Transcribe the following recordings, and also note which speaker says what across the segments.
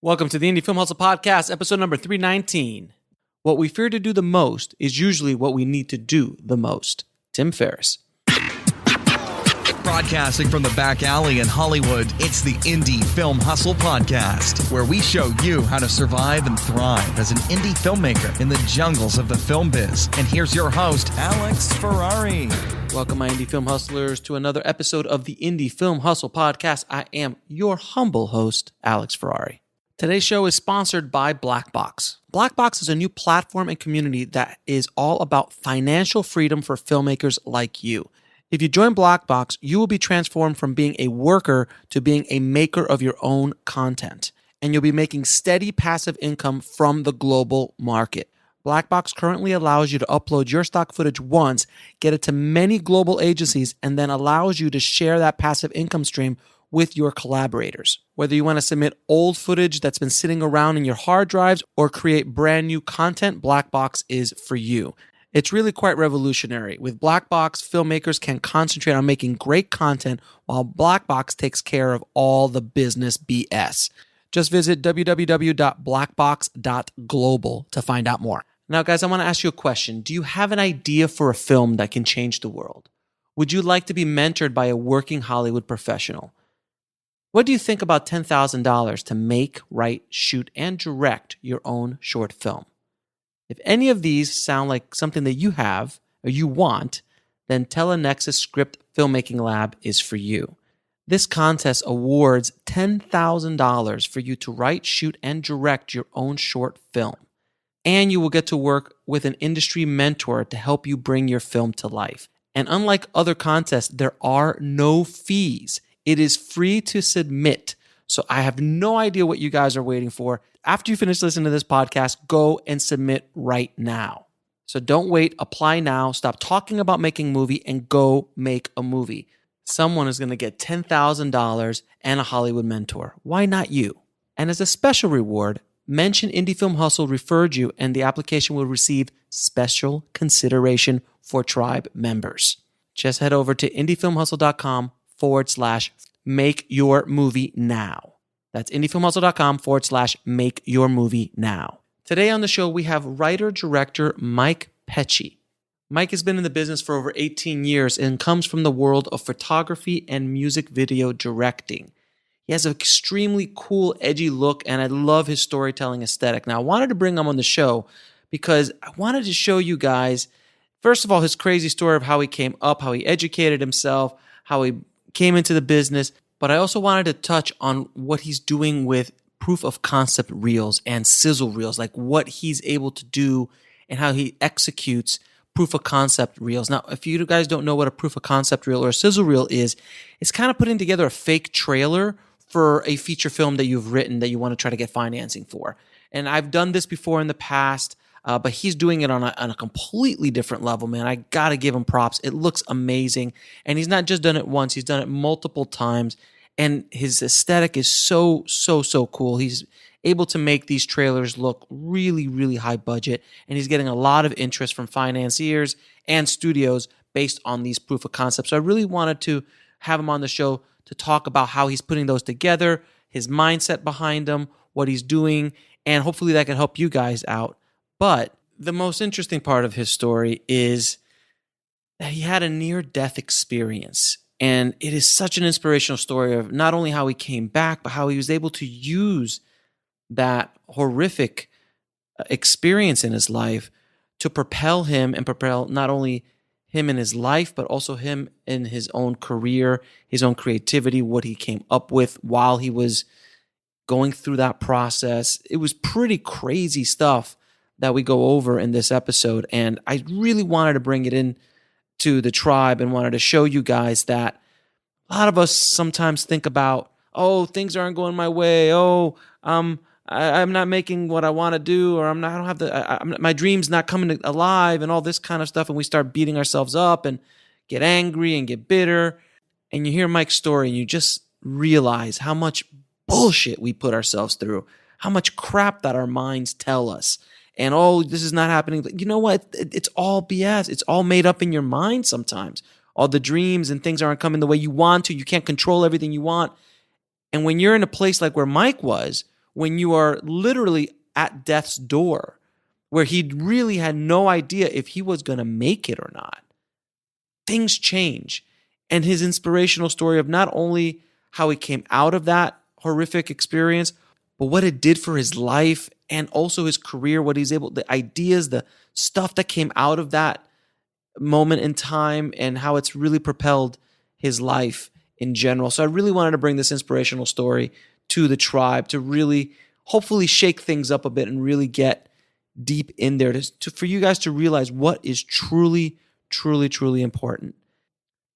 Speaker 1: Welcome to the Indie Film Hustle Podcast, episode number 319. What we fear to do the most is usually what we need to do the most. Tim Ferriss.
Speaker 2: Broadcasting from the back alley in Hollywood, it's the Indie Film Hustle Podcast, where we show you how to survive and thrive as an indie filmmaker in the jungles of the film biz. And here's your host, Alex Ferrari.
Speaker 1: Welcome, my Indie Film Hustlers, to another episode of the Indie Film Hustle Podcast. I am your humble host, Alex Ferrari. Today's show is sponsored by Blackbox. Blackbox is a new platform and community that is all about financial freedom for filmmakers like you. If you join Blackbox, you will be transformed from being a worker to being a maker of your own content. And you'll be making steady passive income from the global market. Blackbox currently allows you to upload your stock footage once, get it to many global agencies, and then allows you to share that passive income stream with your collaborators. Whether you want to submit old footage that's been sitting around in your hard drives or create brand new content, Blackbox is for you. It's really quite revolutionary. With Blackbox, filmmakers can concentrate on making great content while Blackbox takes care of all the business BS. Just visit www.blackbox.global to find out more. Now, guys, I want to ask you a question. Do you have an idea for a film that can change the world? Would you like to be mentored by a working Hollywood professional? What do you think about $10,000 to make, write, shoot, and direct your own short film? If any of these sound like something that you have or you want, then Telenexus Script Filmmaking Lab is for you. This contest awards $10,000 for you to write, shoot, and direct your own short film. And you will get to work with an industry mentor to help you bring your film to life. And unlike other contests, there are no fees. It is free to submit. So I have no idea what you guys are waiting for. After you finish listening to this podcast, go and submit right now. So don't wait. Apply now. Stop talking about making a movie and go make a movie. Someone is going to get $10,000 and a Hollywood mentor. Why not you? And as a special reward, mention Indie Film Hustle referred you and the application will receive special consideration for tribe members. Just head over to indiefilmhustle.com/make your movie now. That's indiefilmhustle.com/make your movie now. Today on the show, we have writer-director Mike Pecci. Mike has been in the business for over 18 years and comes from the world of photography and music video directing. He has an extremely cool, edgy look, and I love his storytelling aesthetic. Now, I wanted to bring him on the show because I wanted to show you guys, first of all, his crazy story of how he came up, how he educated himself, how he came into the business, but I also wanted to touch on what he's doing with proof of concept reels and sizzle reels, like what he's able to do and how he executes proof of concept reels. Now, if you guys don't know what a proof of concept reel or a sizzle reel is, it's kind of putting together a fake trailer for a feature film that you've written that you want to try to get financing for. And I've done this before in the past, but he's doing it on a completely different level, man. I got to give him props. It looks amazing. And he's not just done it once. He's done it multiple times. And his aesthetic is so cool. He's able to make these trailers look really, really high budget. And he's getting a lot of interest from financiers and studios based on these proof of concepts. So I really wanted to have him on the show to talk about how he's putting those together, his mindset behind them, what he's doing, and hopefully that can help you guys out. But the most interesting part of his story is that he had a near-death experience. And it is such an inspirational story of not only how he came back, but how he was able to use that horrific experience in his life to propel him and propel not only him in his life, but also him in his own career, his own creativity, what he came up with while he was going through that process. It was pretty crazy stuff that we go over in this episode. And I really wanted to bring it in to the tribe and wanted to show you guys that a lot of us sometimes think about, oh, things aren't going my way. Oh, I'm not making what I want to do, or I don't have my dream's not coming alive, and all this kind of stuff. And we start beating ourselves up and get angry and get bitter. And you hear Mike's story and you just realize how much bullshit we put ourselves through, how much crap that our minds tell us. And, oh, this is not happening. You know what? It's all BS. It's all made up in your mind sometimes. All the dreams and things aren't coming the way you want to. You can't control everything you want. And when you're in a place like where Mike was, when you are literally at death's door, where he really had no idea if he was going to make it or not. Things change. And his inspirational story of not only how he came out of that horrific experience, but what it did for his life and also his career, what he's able, the ideas, the stuff that came out of that moment in time, and how it's really propelled his life in general. So I really wanted to bring this inspirational story to the tribe to really hopefully shake things up a bit and really get deep in there for you guys to realize what is truly, truly, truly important.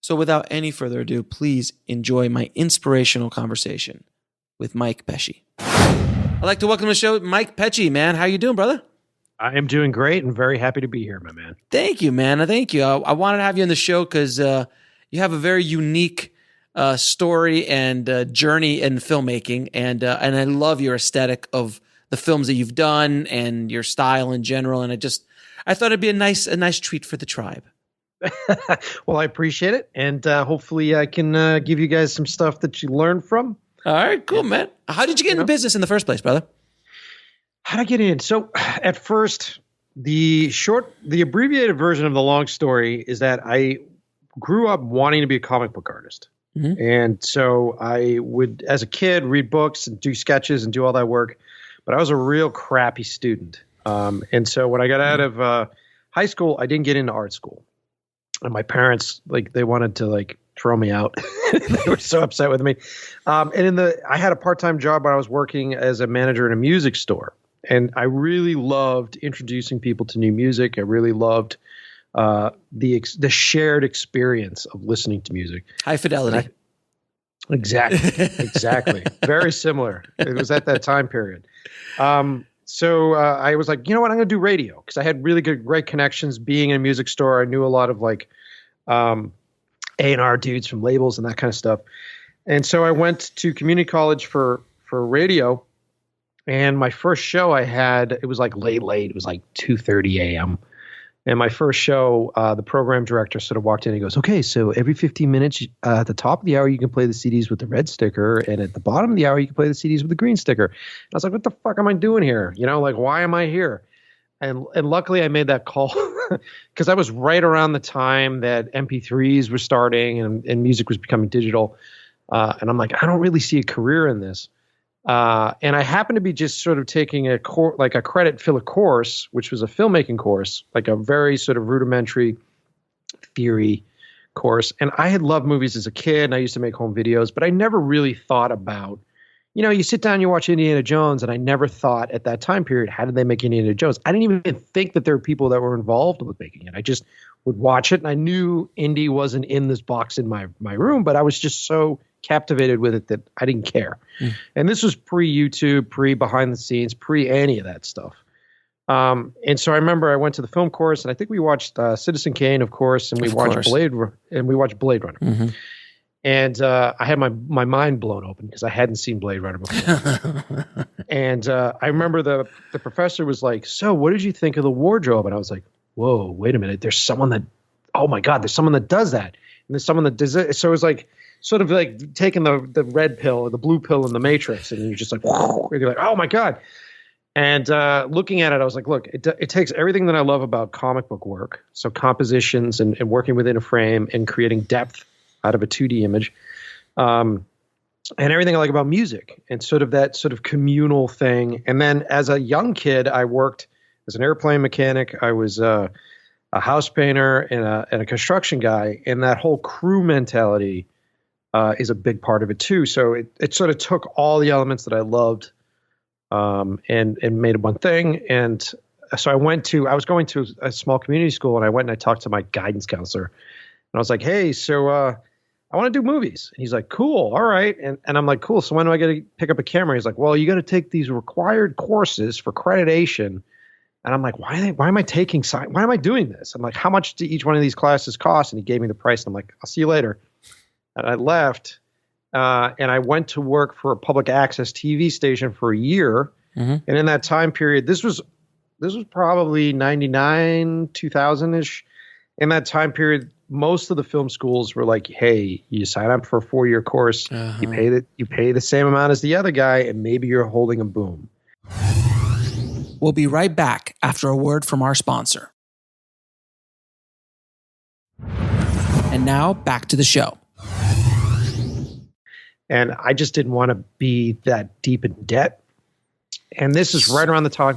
Speaker 1: So without any further ado, please enjoy my inspirational conversation with Mike Pecci. I'd like to welcome to the show Mike Pecci, man. How you doing, brother?
Speaker 3: I am doing great and very happy to be here, my man.
Speaker 1: Thank you, man. Thank you. I wanted to have you on the show because you have a very unique story and journey in filmmaking, and I love your aesthetic of the films that you've done and your style in general. And I thought it'd be a nice treat for the tribe.
Speaker 3: Well, I appreciate it, and hopefully I can give you guys some stuff that you learned from.
Speaker 1: All right, cool, man. How did you get into business in the first place, brother?
Speaker 3: How did I get in? So at first, the abbreviated version of the long story is that I grew up wanting to be a comic book artist. Mm-hmm. And so I would, as a kid, read books and do sketches and do all that work. But I was a real crappy student. And so when I got out of high school, I didn't get into art school. And my parents, they wanted to throw me out. They were so upset with me. And I had a part-time job where I was working as a manager in a music store. And I really loved introducing people to new music. I really loved the shared experience of listening to music.
Speaker 1: High fidelity.
Speaker 3: Exactly. Very similar. It was at that time period. So I was like, you know what, I'm going to do radio, because I had really great connections being in a music store. I knew a lot of A&R dudes from labels and that kind of stuff. And so I went to community college for radio. And my first show I had, it was late. It was 2:30 a.m. And my first show, the program director sort of walked in and he goes, okay, so every 15 minutes at the top of the hour, you can play the CDs with the red sticker. And at the bottom of the hour, you can play the CDs with the green sticker. And I was like, what the fuck am I doing here? Why am I here? And luckily I made that call because I was right around the time that MP3s were starting and music was becoming digital. And I'm like, I don't really see a career in this. And I happened to be just sort of taking a credit filler course, which was a filmmaking course, a very sort of rudimentary theory course. And I had loved movies as a kid, and I used to make home videos, but I never really thought about, you sit down, you watch Indiana Jones, and I never thought at that time period, how did they make Indiana Jones? I didn't even think that there were people that were involved with making it. I just would watch it, and I knew Indy wasn't in this box in my room, but I was just so captivated with it that I didn't care. And this was pre-YouTube, pre-behind the scenes, pre-any of that stuff. And so I remember I went to the film course, and I think we watched Citizen Kane, of course, and we watched Blade Runner. Mm-hmm. And I had my mind blown open because I hadn't seen Blade Runner before. And I remember the professor was like, so what did you think of the wardrobe? And I was like, whoa, wait a minute. There's someone that does that. And there's someone that does it. So it was sort of taking the red pill or the blue pill in the Matrix, and you're just like, whoa, and you're like, oh my God. And looking at it, I was like, look, it takes everything that I love about comic book work, so compositions and working within a frame and creating depth out of a 2D image, and everything I like about music and sort of that sort of communal thing. And then as a young kid, I worked as an airplane mechanic. I was a house painter and a construction guy, and that whole crew mentality is a big part of it too. So it sort of took all the elements that I loved and made it one thing. And so I was going to a small community school, and I went and I talked to my guidance counselor, and I was like, hey, so I want to do movies. And he's like, cool. All right. And I'm like, cool. So when do I get to pick up a camera? He's like, well, you got to take these required courses for accreditation. And I'm like, why am I doing this? I'm like, how much do each one of these classes cost? And he gave me the price. And I'm like, I'll see you later. And I left, and I went to work for a public access TV station for a year. Mm-hmm. And in that time period, this was probably 99, 2000-ish. In that time period, most of the film schools were like, hey, you sign up for a 4-year course, you pay the same amount as the other guy, and maybe you're holding a boom.
Speaker 1: We'll be right back after a word from our sponsor. And now back to the show.
Speaker 3: And I just didn't want to be that deep in debt. And this is right around the time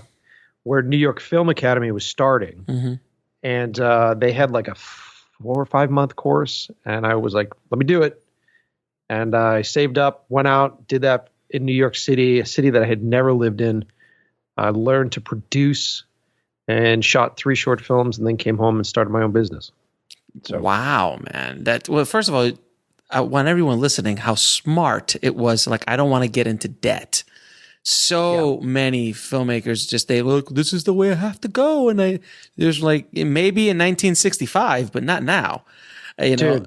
Speaker 3: where New York Film Academy was starting.
Speaker 1: Mm-hmm.
Speaker 3: And they had like a 4 or 5 month course. And I was like, let me do it. And I saved up, went out, did that in New York City, a city that I had never lived in. I learned to produce and shot 3 short films, and then came home and started my own business. So.
Speaker 1: Wow, man. Well, first of all, I want everyone listening how smart it was. Like, I don't want to get into debt. So many filmmakers just, they look, this is the way I have to go. And there's like, maybe in 1965, but not now. You know,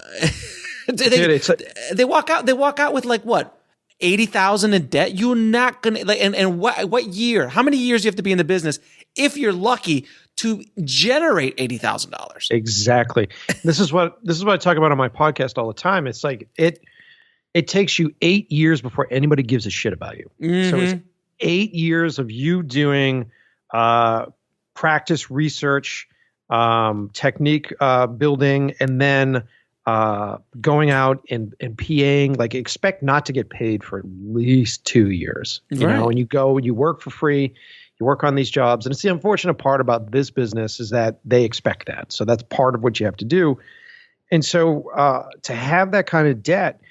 Speaker 1: they walk out with like what? 80,000 in debt. You're not going to like, and what year, how many years do you have to be in the business if you're lucky to generate $80,000?
Speaker 3: Exactly. This is what I talk about on my podcast all the time. It's like, it takes you 8 years before anybody gives a shit about you. Mm-hmm. So it's 8 years of you doing, practice, research, technique, building, and then, going out and PAing, like expect not to get paid for at least 2 years, you know, and you work for free, you work on these jobs. And it's the unfortunate part about this business is that they expect that. So that's part of what you have to do. And so, to have that kind of debt,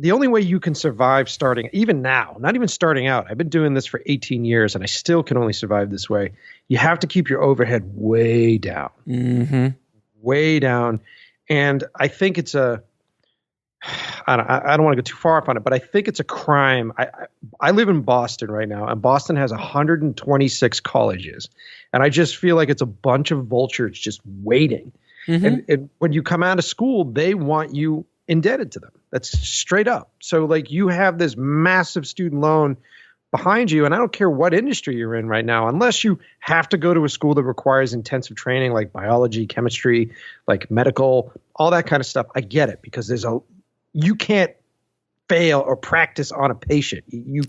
Speaker 3: the only way you can survive starting, even now, not even starting out, I've been doing this for 18 years and I still can only survive this way. You have to keep your overhead way down, way down. And I think it's I don't want to go too far up on it, but I think it's a crime. I live in Boston right now, and Boston has 126 colleges. And I just feel like it's a bunch of vultures just waiting. Mm-hmm. And when you come out of school, they want you indebted to them. That's straight up. So like you have this massive student loan behind you, and I don't care what industry you're in right now, unless you have to go to a school that requires intensive training like biology, chemistry, like medical, all that kind of stuff. I get it, because you can't fail or practice on a patient. You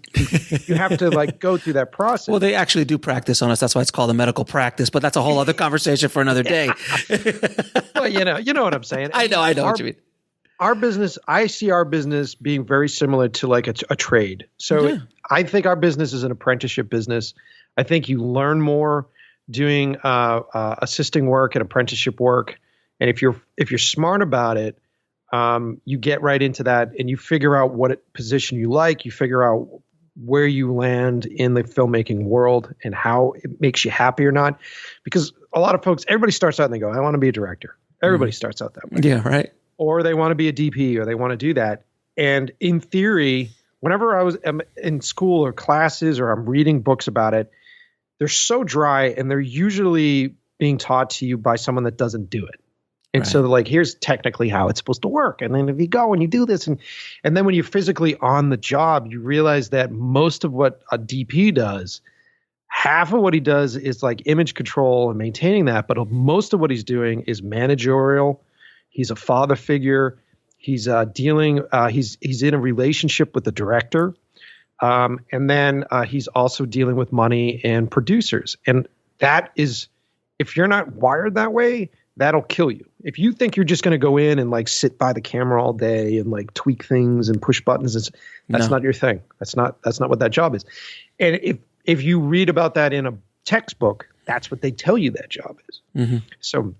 Speaker 3: have to like go through that process.
Speaker 1: Well, they actually do practice on us. That's why it's called a medical practice, but that's a whole other conversation for another day.
Speaker 3: Well, you know what I'm saying.
Speaker 1: I know what you mean.
Speaker 3: Our business, I see our business being very similar to like a trade. So I think our business is an apprenticeship business. I think you learn more doing assisting work and apprenticeship work. And if you're smart about it, you get right into that and you figure out what position you like. You figure out where you land in the filmmaking world and how it makes you happy or not. Because a lot of folks, everybody starts out and they go, I want to be a director. Everybody starts out that way.
Speaker 1: Yeah, right.
Speaker 3: Or they want to be a DP, or they want to do that. And in theory, whenever I was in school or classes, or I'm reading books about it, they're so dry, and they're usually being taught to you by someone that doesn't do it. And so they're like, here's technically how it's supposed to work. And then if you go and you do this, and then when you're physically on the job, you realize that most of what a DP does, half of what he does is like image control and maintaining that. But most of what he's doing is managerial. He's a father figure. He's dealing. He's in a relationship with the director, and then he's also dealing with money and producers. And that is, if you're not wired that way, that'll kill you. If you think you're just going to go in and like sit by the camera all day and like tweak things and push buttons, that's not your thing. That's not what that job is. And if you read about that in a textbook, that's what they tell you that job is. Mm-hmm. So.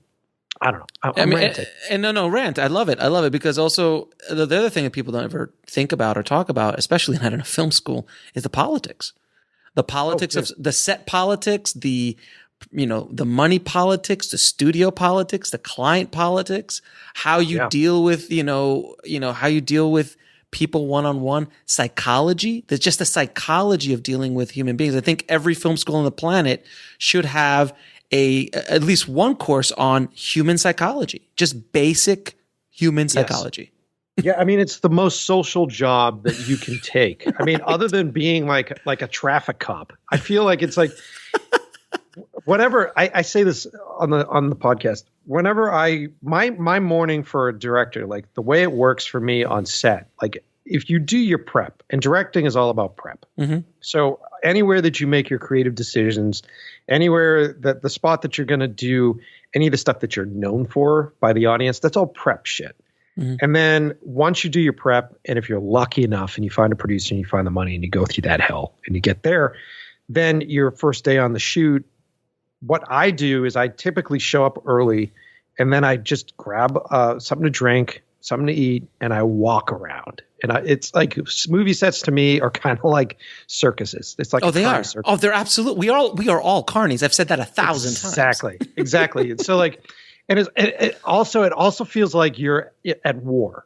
Speaker 3: I don't know. I'm ranting.
Speaker 1: Rant. I love it because also the other thing that people don't ever think about or talk about, especially not in a film school, is the politics. The politics of the set politics, the money politics, the studio politics, the client politics, how you deal with, how you deal with people one-on-one, psychology. There's just the psychology of dealing with human beings. I think every film school on the planet should have at least one course on human psychology, just basic human psychology.
Speaker 3: Yeah, I mean, it's the most social job that you can take. I mean, other than being like a traffic cop, I feel like it's like whenever I say this on the podcast, whenever my morning for a director, like the way it works for me on set, like if you do your prep, and directing is all about prep.
Speaker 1: Mm-hmm.
Speaker 3: So anywhere that you make your creative decisions, anywhere that the spot that you're going to do any of the stuff that you're known for by the audience, that's all prep shit.
Speaker 1: Mm-hmm.
Speaker 3: And then once you do your prep, and if you're lucky enough and you find a producer and you find the money and you go through that hell and you get there, then your first day on the shoot, what I do is I typically show up early and then I just grab something to drink, something to eat, and I walk around. And it's like movie sets to me are kind of like circuses. It's like
Speaker 1: they are. Circus. Oh, they're absolute. We are all carnies. I've said that 1,000 times. Exactly. And so like, and it also feels like you're at war.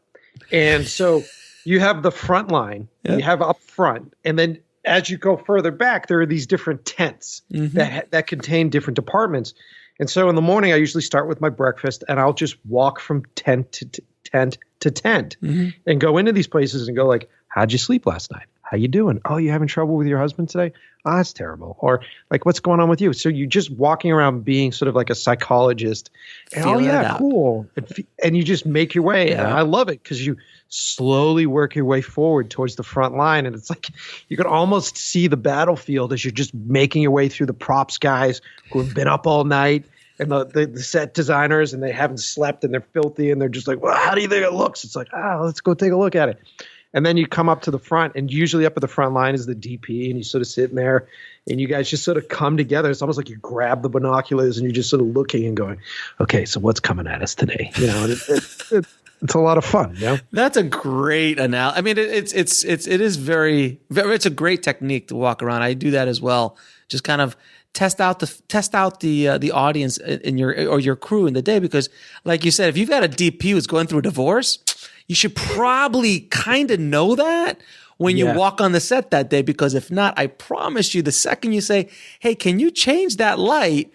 Speaker 1: And so you have the front line, you have up front, and then as you go further back, there are these different tents that contain different departments. And so in the morning, I usually start with my breakfast, and I'll just walk from tent to tent and go into these places and go like, how'd you sleep last night? How you doing? Oh, you having trouble with your husband today? Oh, that's terrible. Or like, what's going on with you? So you're just walking around being sort of like a psychologist. And, oh yeah, cool. And you just make your way. Yeah. And I love it because you slowly work your way forward towards the front line. And it's like, you can almost see the battlefield as you're just making your way through the props guys who have been up all night. And the set designers, and they haven't slept, and they're filthy, and they're just like, well, how do you think it looks? It's like, let's go take a look at it. And then you come up to the front, and usually up at the front line is the DP, and you sort of sitting there, and you guys just sort of come together. It's almost like you grab the binoculars, and you're just sort of looking and going, okay, so what's coming at us today? You know, and it's a lot of fun. You know? That's a great analogy. I mean, it is very, it's a great technique to walk around. I do that as well. Just kind of test out the audience in your crew in the day, because like you said, if you've got a DP who's going through a divorce, you should probably kind of know that when you walk on the set that day, because if not, I promise you, the second you say, hey, can you change that light?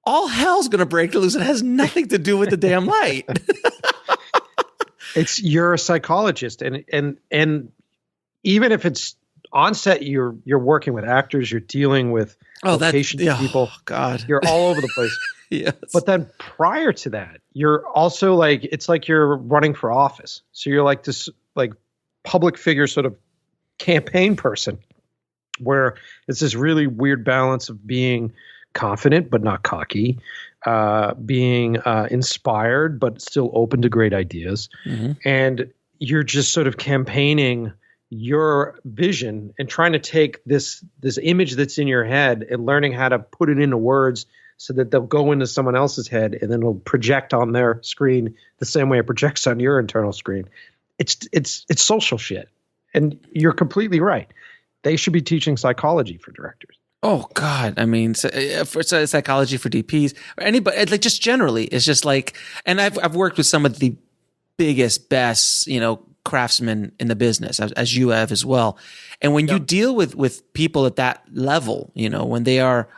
Speaker 1: All hell's going to break loose. It has nothing to do with the damn light. You're a psychologist, and even if it's on set, you're working with actors, you're dealing with people. God, you're all over the place. Yes. But then prior to that, you're also like, it's like you're running for office. So you're like this like public figure sort of campaign person, where it's this really weird balance of being confident but not cocky, being inspired but still open to great ideas, and you're just sort of campaigning your vision and trying to take this image that's in your head and learning how to put it into words so that they'll go into someone else's head and then it'll project on their screen the same way it projects on your internal screen. It's social shit. And you're completely right. They should be teaching psychology for directors. Oh God. I mean, for psychology for DPs or anybody, like just generally, it's just like, and I've worked with some of the biggest, best, craftsmen in the business, as you have as well. And when you deal with people at that level, when they are,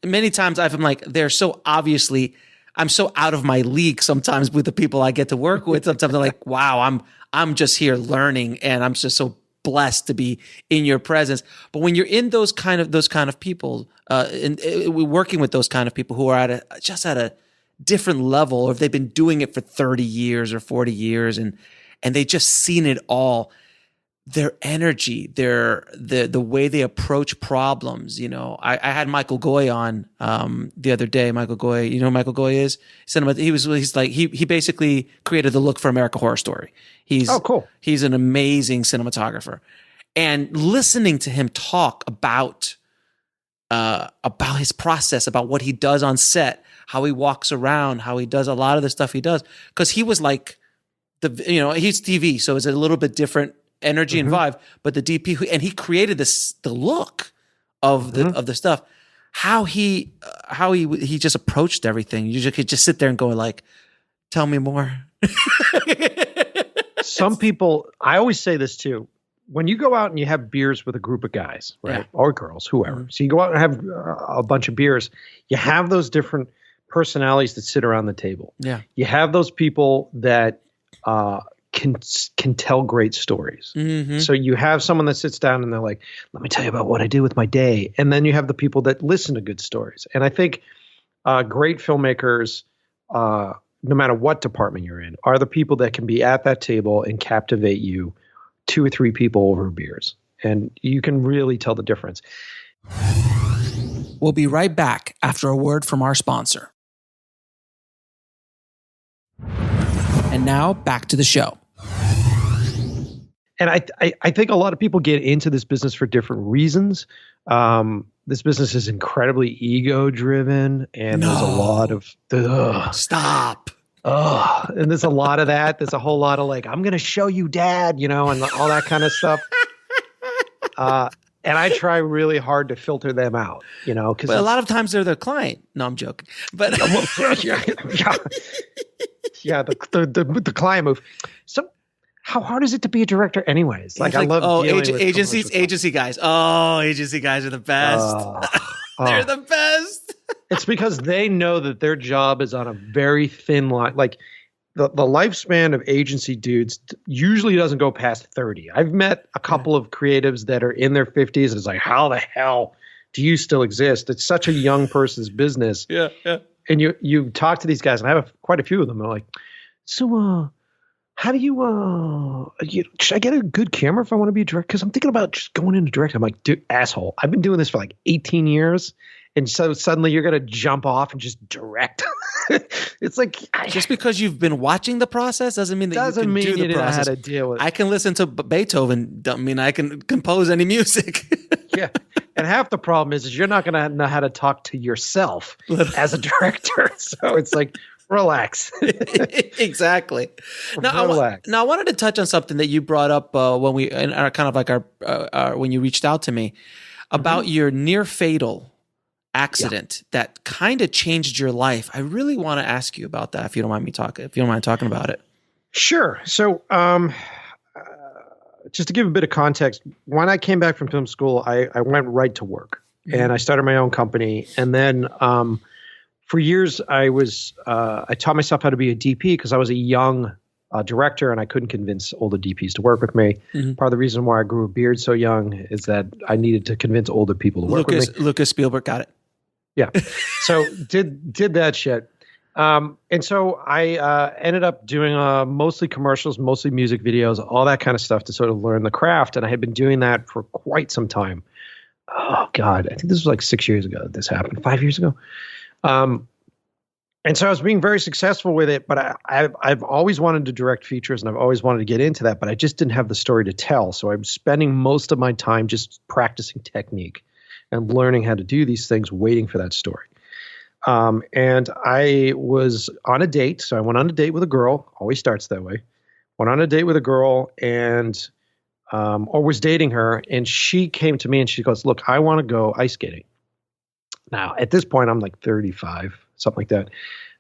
Speaker 1: many times I'm like, they're so obviously, I'm so out of my league sometimes with the people I get to work with. Sometimes I'm like, wow, I'm just here learning, and I'm just so blessed to be in your presence. But when you're in those kind of people, working with those kind of people who are at a different level, or if they've been doing it for 30 years or 40 years and they just seen it all, their energy, the way they approach problems. I had Michael Goy on the other day. Michael Goy, you know who Michael Goy is? He basically created the look for American Horror Story. Cool. He's an amazing cinematographer. And listening to him talk about his process, about what he does on set, how he walks around, how he does a lot of the stuff he does, because he was like he's TV, so it's a little bit different energy and vibe. But the DP, and he created the look of the stuff. How he just approached everything. You could just sit there and go like, "Tell me more." Some people, I always say this too. When you go out and you have beers with a group of guys, right, or girls, whoever. So you go out and have a bunch of beers. You have those different personalities that sit around the table. Yeah, you have those people that
Speaker 3: can tell great stories.
Speaker 1: Mm-hmm.
Speaker 3: So you have someone that sits down and they're like, let me tell you about what I did with my day. And then you have the people that listen to good stories. And I think great filmmakers, no matter what department you're in, are the people that can be at that table and captivate you, 2 or 3 people over beers. And you can really tell the difference.
Speaker 1: We'll be right back after a word from our sponsor. And now back to the show.
Speaker 3: And I think a lot of people get into this business for different reasons. This business is incredibly ego-driven, and there's a lot of
Speaker 1: Stop.
Speaker 3: And there's a lot of that. There's a whole lot of like, I'm going to show you, Dad, and all that kind of stuff. And I try really hard to filter them out, because
Speaker 1: a lot of times they're the client. No, I'm joking. But
Speaker 3: the client move. So how hard is it to be a director anyways? Like I love
Speaker 1: agency guys. Oh, agency guys are the best. They're the best.
Speaker 3: It's because they know that their job is on a very thin line. Like the lifespan of agency dudes usually doesn't go past 30. I've met a couple of creatives that are in their 50s. And it's like, how the hell do you still exist? It's such a young person's business.
Speaker 1: Yeah.
Speaker 3: And you talk to these guys, and I have quite a few of them. They're like, so how do you should I get a good camera if I want to be a director? Because I'm thinking about just going into directing. I'm like, dude, asshole, I've been doing this for like 18 years. And so suddenly you're going to jump off and just direct. It's like
Speaker 1: just because you've been watching the process doesn't mean that you can do the process.
Speaker 3: Know how to deal with it.
Speaker 1: I can listen to Beethoven. Don't mean I can compose any music.
Speaker 3: Yeah. And half the problem is you're not going to know how to talk to yourself as a director. So it's like, relax.
Speaker 1: Exactly. Now,
Speaker 3: relax.
Speaker 1: I wanted to touch on something that you brought up when we in our kind of like our when you reached out to me about your near fatal accident that kind of changed your life. I really want to ask you about that if you don't mind talking about it.
Speaker 3: Sure. So, just to give a bit of context, when I came back from film school, I went right to work and I started my own company. And then, for years I taught myself how to be a DP because I was a young director and I couldn't convince older DPs to work with me. Part of the reason why I grew a beard so young is that I needed to convince older people to work with me.
Speaker 1: Lucas Spielberg, got it.
Speaker 3: Yeah. So did that shit. And so I ended up doing mostly commercials, mostly music videos, all that kind of stuff to sort of learn the craft. And I had been doing that for quite some time. Oh, God. I think this was like 6 years ago that this happened, 5 years ago. And so I was being very successful with it, but I've always wanted to direct features and I've always wanted to get into that, but I just didn't have the story to tell. So I'm spending most of my time just practicing technique and learning how to do these things, waiting for that story. And I was on a date. So I went on a date with a girl, always starts that way. Went on a date with a girl and, or was dating her. And she came to me and she goes, look, I want to go ice skating. Now, at this point, I'm like 35, something like that.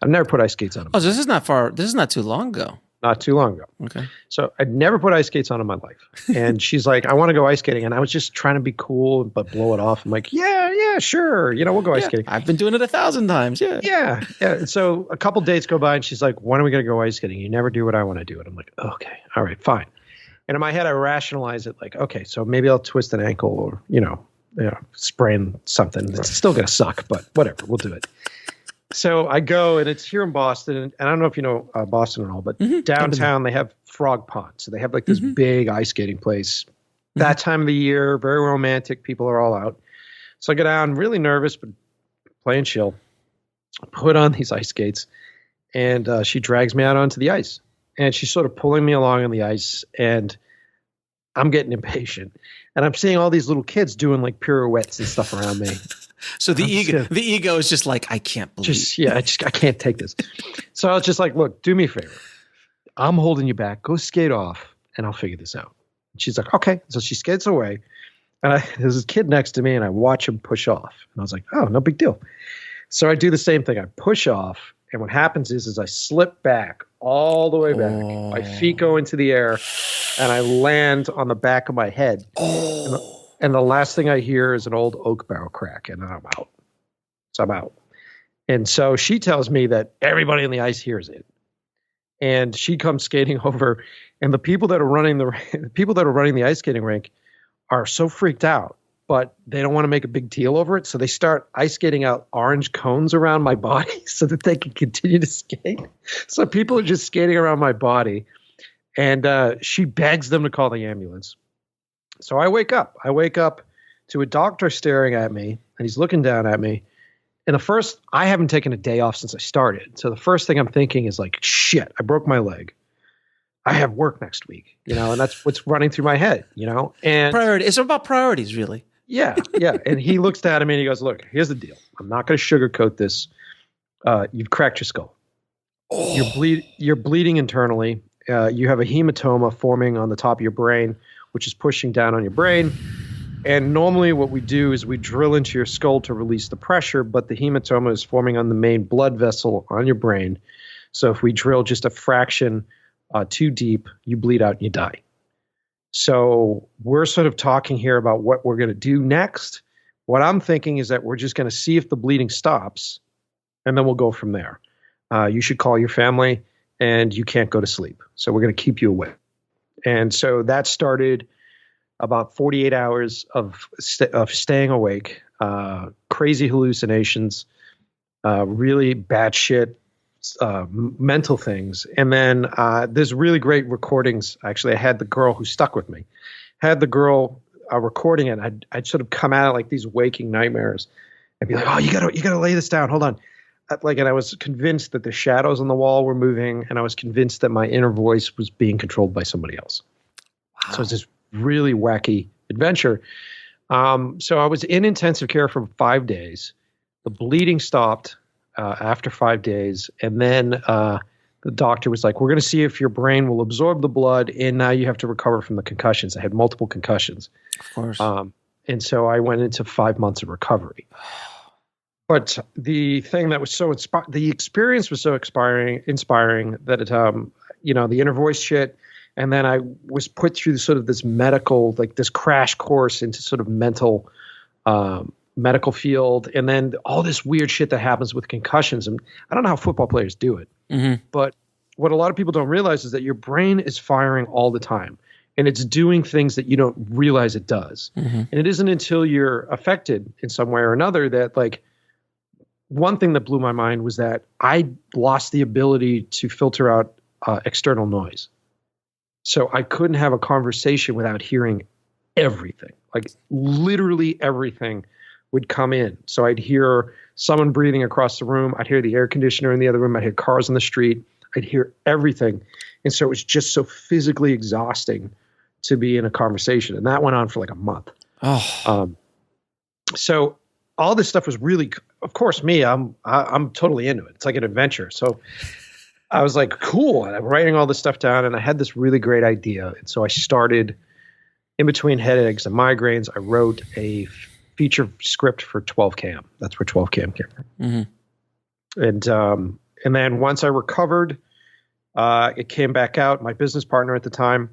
Speaker 3: I've never put ice skates on.
Speaker 1: Oh, so this is not far. This is not too long ago.
Speaker 3: Not too long ago.
Speaker 1: Okay.
Speaker 3: So I'd never put ice skates on in my life. And she's like, I want to go ice skating. And I was just trying to be cool, but blow it off. I'm like, yeah, sure. We'll go ice skating.
Speaker 1: I've been doing it 1,000 times.
Speaker 3: Yeah. So a couple dates go by and she's like, when are we going to go ice skating? You never do what I want to do. And I'm like, okay, all right, fine. And in my head, I rationalize it like, okay, so maybe I'll twist an ankle or, sprain something. It's still going to suck, but whatever, we'll do it. So I go, and it's here in Boston, and I don't know if you know Boston at all, but downtown they have Frog Pond. So they have like this big ice skating place. That time of the year, very romantic. People are all out. So I go down, really nervous, but playing chill. Put on these ice skates, and she drags me out onto the ice. And she's sort of pulling me along on the ice, and I'm getting impatient. And I'm seeing all these little kids doing like pirouettes and stuff around me.
Speaker 1: So the ego is just like, I can't believe.
Speaker 3: I can't take this. So I was just like, look, do me a favor. I'm holding you back. Go skate off and I'll figure this out. And she's like, okay. So she skates away. And there's this kid next to me and I watch him push off. And I was like, oh, no big deal. So I do the same thing. I push off. And what happens is I slip back all the way back. Oh. My feet go into the air and I land on the back of my head. Oh. And the last thing I hear is an old oak barrel crack, and I'm out. So I'm out. And so she tells me that everybody on the ice hears it. And she comes skating over, and the people that are running the ice skating rink are so freaked out, but they don't want to make a big deal over it. So they start ice skating out orange cones around my body so that they can continue to skate. So people are just skating around my body, and she begs them to call the ambulance. So I wake up to a doctor staring at me, and he's looking down at me. And I haven't taken a day off since I started. So the first thing I'm thinking is like, shit, I broke my leg. I have work next week, and that's what's running through my head, and
Speaker 1: priority. It's about priorities, really.
Speaker 3: Yeah. And he looks down at me and he goes, look, here's the deal. I'm not going to sugarcoat this. You've cracked your skull. Oh. You're bleeding internally. You have a hematoma forming on the top of your brain, which is pushing down on your brain. And normally what we do is we drill into your skull to release the pressure, but the hematoma is forming on the main blood vessel on your brain. So if we drill just a fraction too deep, you bleed out and you die. So we're sort of talking here about what we're going to do next. What I'm thinking is that we're just going to see if the bleeding stops, and then we'll go from there. You should call your family, and you can't go to sleep. So we're going to keep you awake. And so that started about 48 hours of staying awake, crazy hallucinations, really bad shit, mental things. And then there's really great recordings. Actually, I had the girl who stuck with me, recording it. I'd sort of come at it like these waking nightmares and be like, oh, you gotta lay this down. Hold on. And I was convinced that the shadows on the wall were moving, and I was convinced that my inner voice was being controlled by somebody else. Wow. So it's this really wacky adventure. So I was in intensive care for 5 days. The bleeding stopped after 5 days. And then the doctor was like, we're going to see if your brain will absorb the blood, and now you have to recover from the concussions. I had multiple concussions.
Speaker 1: Of course.
Speaker 3: And so I went into 5 months of recovery. But the thing that was the experience was so inspiring that it, the inner voice shit. And then I was put through sort of this medical, like this crash course into sort of medical field. And then all this weird shit that happens with concussions. And I don't know how football players do it, but what a lot of people don't realize is that your brain is firing all the time, and it's doing things that you don't realize it does. And it isn't until you're affected in some way or another that, like, one thing that blew my mind was that I lost the ability to filter out external noise. So I couldn't have a conversation without hearing everything. Like literally everything would come in. So I'd hear someone breathing across the room. I'd hear the air conditioner in the other room. I'd hear cars on the street. I'd hear everything. And so it was just so physically exhausting to be in a conversation. And that went on for like a month. So all this stuff was really, of course, me, I'm totally into it. It's like an adventure. So I was like, cool. And I'm writing all this stuff down, and I had this really great idea. And so I started, in between headaches and migraines, I wrote a feature script for 12 Cam. That's where 12 Cam came from. And then once I recovered, it came back out. My business partner at the time,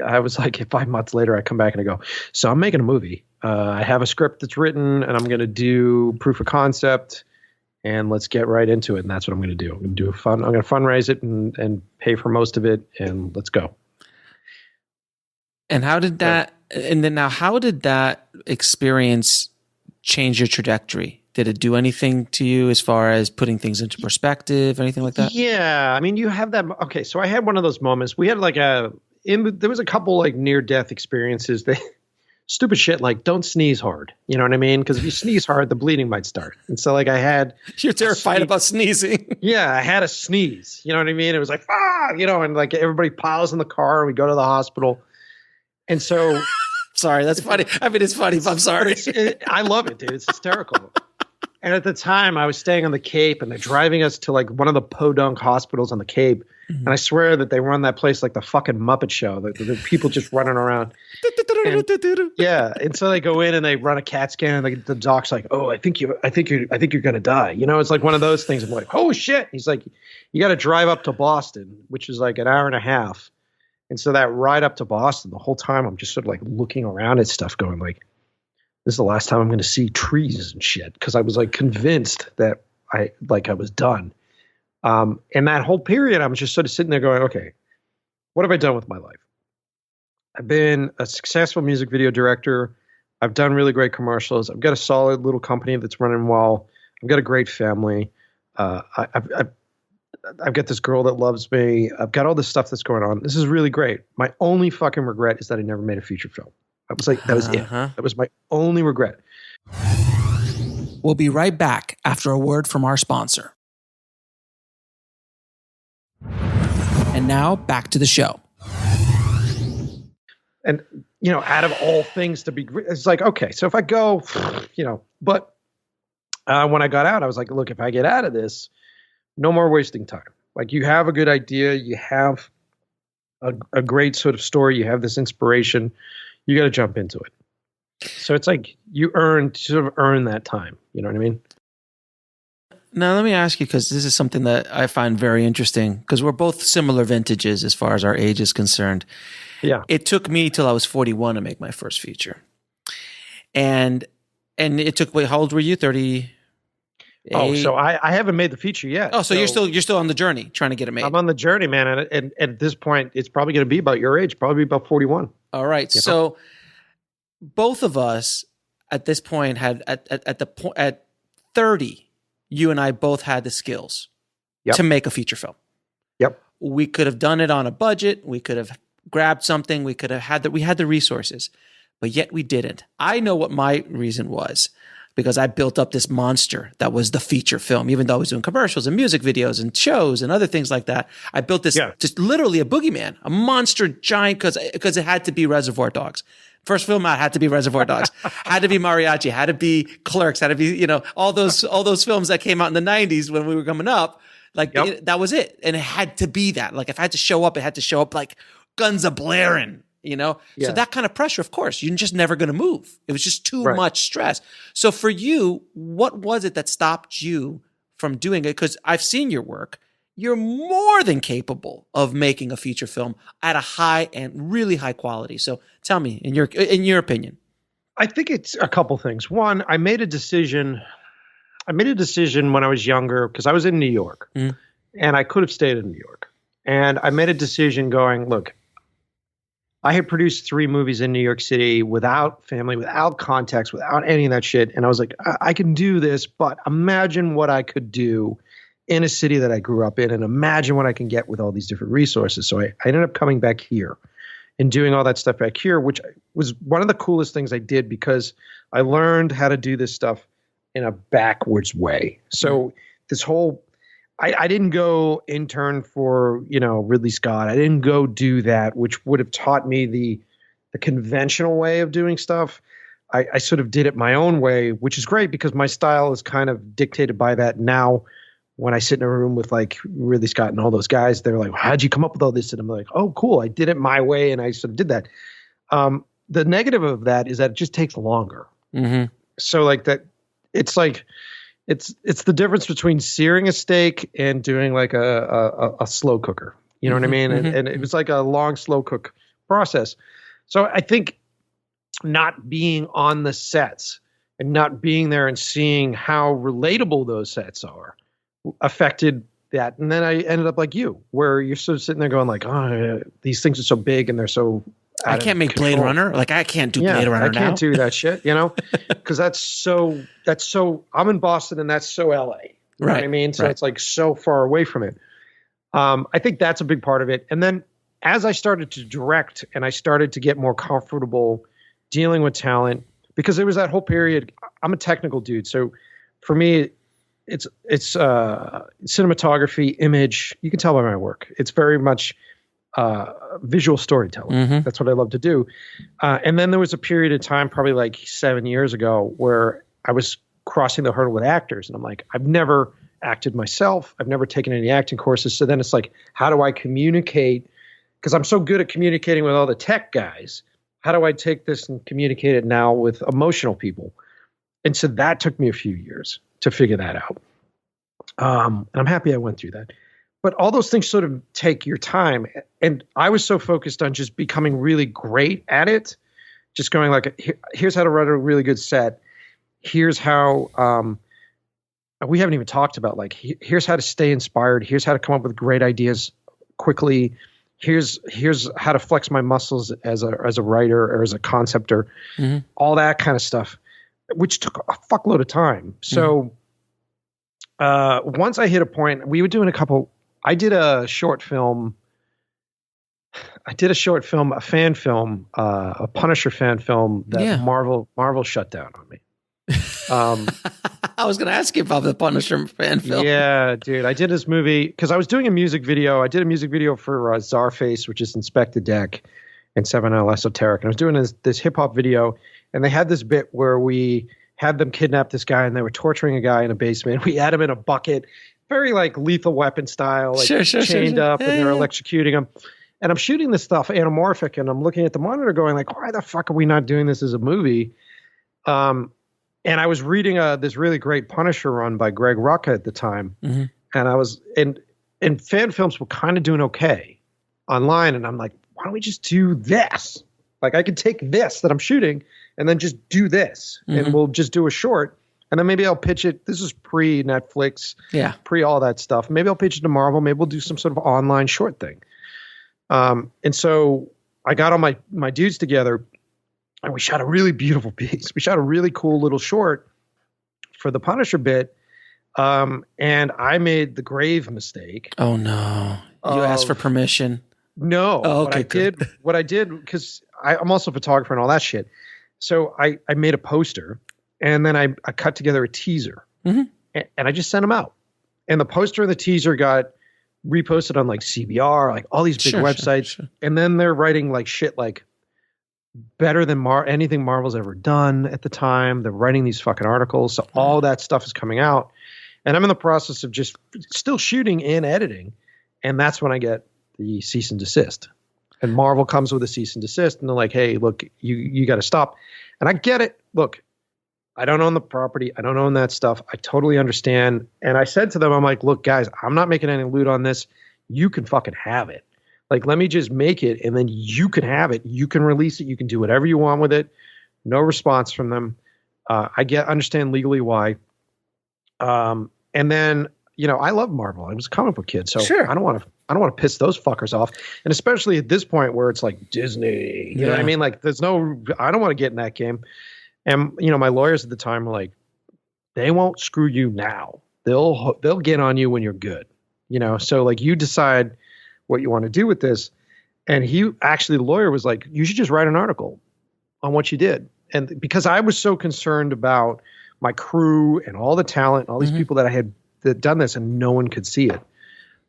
Speaker 3: I was like, 5 months later, I come back and I go, so I'm making a movie. I have a script that's written, and I'm going to do proof of concept, and let's get right into it. And that's what I'm going to do. I'm going to I'm going to fundraise it and pay for most of it, and let's go.
Speaker 1: And how did that? And then now, how did that experience change your trajectory? Did it do anything to you as far as putting things into perspective, anything like that?
Speaker 3: Yeah, I mean, you have that. Okay, so I had one of those moments. We had like there was a couple like near-death experiences that. Stupid shit like don't sneeze hard. You know what I mean? Because if you sneeze hard, the bleeding might start. And so like I had...
Speaker 1: You're terrified about sneezing.
Speaker 3: Yeah, I had a sneeze. You know what I mean? It was like, and like everybody piles in the car and we go to the hospital. And so...
Speaker 1: Sorry, that's funny. I mean, it's funny, but I'm sorry.
Speaker 3: I love it, dude. It's hysterical. And at the time, I was staying on the Cape, and they're driving us to like one of the podunk hospitals on the Cape. And I swear that they run that place like the fucking Muppet Show. The people just running around. And so they go in and they run a CAT scan, and the doc's like, "Oh, I think you're gonna die." You know, it's like one of those things. I'm like, "Oh shit!" He's like, "You got to drive up to Boston, which is like an hour and a half." And so that ride up to Boston, the whole time I'm just sort of like looking around at stuff, going like, "This is the last time I'm going to see trees and shit," because I was like convinced that I was done. And that whole period, I was just sort of sitting there going, okay, what have I done with my life? I've been a successful music video director. I've done really great commercials. I've got a solid little company that's running well. I've got a great family. I've got this girl that loves me. I've got all this stuff that's going on. This is really great. My only fucking regret is that I never made a feature film. That was it. That was my only regret.
Speaker 1: We'll be right back after a word from our sponsor. And now back to the show.
Speaker 3: And, out of all things to be, it's like, okay, so if I go, but when I got out, I was like, look, if I get out of this, no more wasting time. Like, you have a good idea. You have a great sort of story. You have this inspiration. You got to jump into it. So it's like you sort of earn that time. You know what I mean?
Speaker 1: Now, let me ask you, because this is something that I find very interesting, because we're both similar vintages as far as our age is concerned.
Speaker 3: Yeah.
Speaker 1: It took me till I was 41 to make my first feature. And it took, wait, how old were you? 30?
Speaker 3: Oh, so I haven't made the feature yet.
Speaker 1: Oh, so you're still on the journey trying to get it made.
Speaker 3: I'm on the journey, man. And at this point, it's probably going to be about your age, probably about 41.
Speaker 1: All right. So both of us at this point had at 30, you and I both had the skills to make a feature film.
Speaker 3: Yep.
Speaker 1: We could have done it on a budget. We could have grabbed something. We could have we had the resources, but yet we didn't. I know what my reason was, because I built up this monster that was the feature film. Even though I was doing commercials and music videos and shows and other things like that, I built this just literally a boogeyman, a monster giant, because it had to be Reservoir Dogs. First film out had to be Reservoir Dogs, had to be Mariachi, had to be Clerks, had to be, all those films that came out in the 90s when we were coming up. Like that was it. And it had to be that. Like if I had to show up, it had to show up like guns a blaring. So that kind of pressure, of course, you're just never going to move. It was just too much stress. So for you, what was it that stopped you from doing it? Because I've seen your work. You're more than capable of making a feature film at a high and really high quality. So tell me, in your opinion.
Speaker 3: I think it's a couple things. One, I made a decision when I was younger, because I was in New York and I could have stayed in New York. And I made a decision going, look, I had produced 3 movies in New York City without family, without context, without any of that shit. And I was like, I can do this, but imagine what I could do in a city that I grew up in, and imagine what I can get with all these different resources. So I ended up coming back here and doing all that stuff back here, which was one of the coolest things I did, because I learned how to do this stuff in a backwards way. So this whole, I didn't go intern for, Ridley Scott. I didn't go do that, which would have taught me the conventional way of doing stuff. I sort of did it my own way, which is great, because my style is kind of dictated by that. Now, when I sit in a room with like Ridley Scott and all those guys, they're like, how'd you come up with all this? And I'm like, oh, cool. I did it my way. And I sort of did that. The negative of that is that it just takes longer. Mm-hmm. So like that, it's like, it's the difference between searing a steak and doing like a slow cooker. You know what I mean? And it was like a long, slow cook process. So I think not being on the sets and not being there and seeing how relatable those sets are affected that. And then I ended up like you, where you're sort of sitting there going like, oh, these things are so big and they're so
Speaker 1: I can't make Blade Runner. Like I can't do Blade Runner now.
Speaker 3: I can't do that shit, because that's so, I'm in Boston and that's so LA. You know what I mean? So it's like so far away from it. I think that's a big part of it. And then as I started to direct and I started to get more comfortable dealing with talent, because there was that whole period, I'm a technical dude. So for me, it's cinematography, image. You can tell by my work. It's very much visual storytelling. Mm-hmm. That's what I love to do. And then there was a period of time, probably like 7 years ago, where I was crossing the hurdle with actors. And I'm like, I've never acted myself. I've never taken any acting courses. So then it's like, how do I communicate? Because I'm so good at communicating with all the tech guys. How do I take this and communicate it now with emotional people? And so that took me a few years to figure that out. And I'm happy I went through that. But all those things sort of take your time. And I was so focused on just becoming really great at it, just going like, here's how to run a really good set. Here's how we haven't even talked about like, here's how to stay inspired. Here's how to come up with great ideas quickly. Here's how to flex my muscles as a writer or as a conceptor, all that kind of stuff, which took a fuckload of time. So once I hit a point, we were doing I did a short film, a fan film, a Punisher fan film that Marvel shut down on me.
Speaker 1: I was going to ask you about the Punisher fan film.
Speaker 3: Yeah, dude. I did this movie because I was doing a music video. I did a music video for Czarface, which is Inspect the Deck and 7L Esoteric. And I was doing this hip-hop video, and they had this bit where we had them kidnap this guy, and they were torturing a guy in a basement. We had him in a bucket, very like Lethal Weapon style, like chained up, and they're electrocuting him. And I'm shooting this stuff anamorphic, and I'm looking at the monitor going like, why the fuck are we not doing this as a movie? And I was reading this really great Punisher run by Greg Rucka at the time. And I was and fan films were kind of doing okay online. And I'm like, why don't we just do this? Like I could take this that I'm shooting and then just do this and we'll just do a short. And then maybe I'll pitch it. This is pre-Netflix, pre all that stuff. Maybe I'll pitch it to Marvel. Maybe we'll do some sort of online short thing. And so I got all my dudes together, and we shot a really beautiful piece. We shot a really cool little short for the Punisher bit. And I made the grave mistake.
Speaker 1: Oh, no. You asked for permission?
Speaker 3: No.
Speaker 1: Oh, okay,
Speaker 3: what I did, because I'm also a photographer and all that shit. So I made a poster, and then I cut together a teaser. And I just sent them out. And the poster and the teaser got reposted on like CBR, like all these big websites. Sure. And then they're writing like shit like, better than anything Marvel's ever done at the time. They're writing these fucking articles. So all that stuff is coming out. And I'm in the process of just still shooting and editing. And that's when I get the cease and desist. And Marvel comes with a cease and desist. And they're like, hey, look, you got to stop. And I get it. Look, I don't own the property. I don't own that stuff. I totally understand. And I said to them, I'm like, look, guys, I'm not making any loot on this. You can fucking have it. Like, let me just make it, and then you can have it. You can release it. You can do whatever you want with it. No response from them. I understand legally why. And then, I love Marvel. I was a comic book kid, so I don't want to piss those fuckers off. And especially at this point where it's like Disney, you know what I mean? Like, I don't want to get in that game. And my lawyers at the time were like, they won't screw you now. They'll get on you when you're good. So like you decide what you want to do with this. And the lawyer was like, you should just write an article on what you did. And because I was so concerned about my crew and all the talent, and all these people that I had that done this, and no one could see it.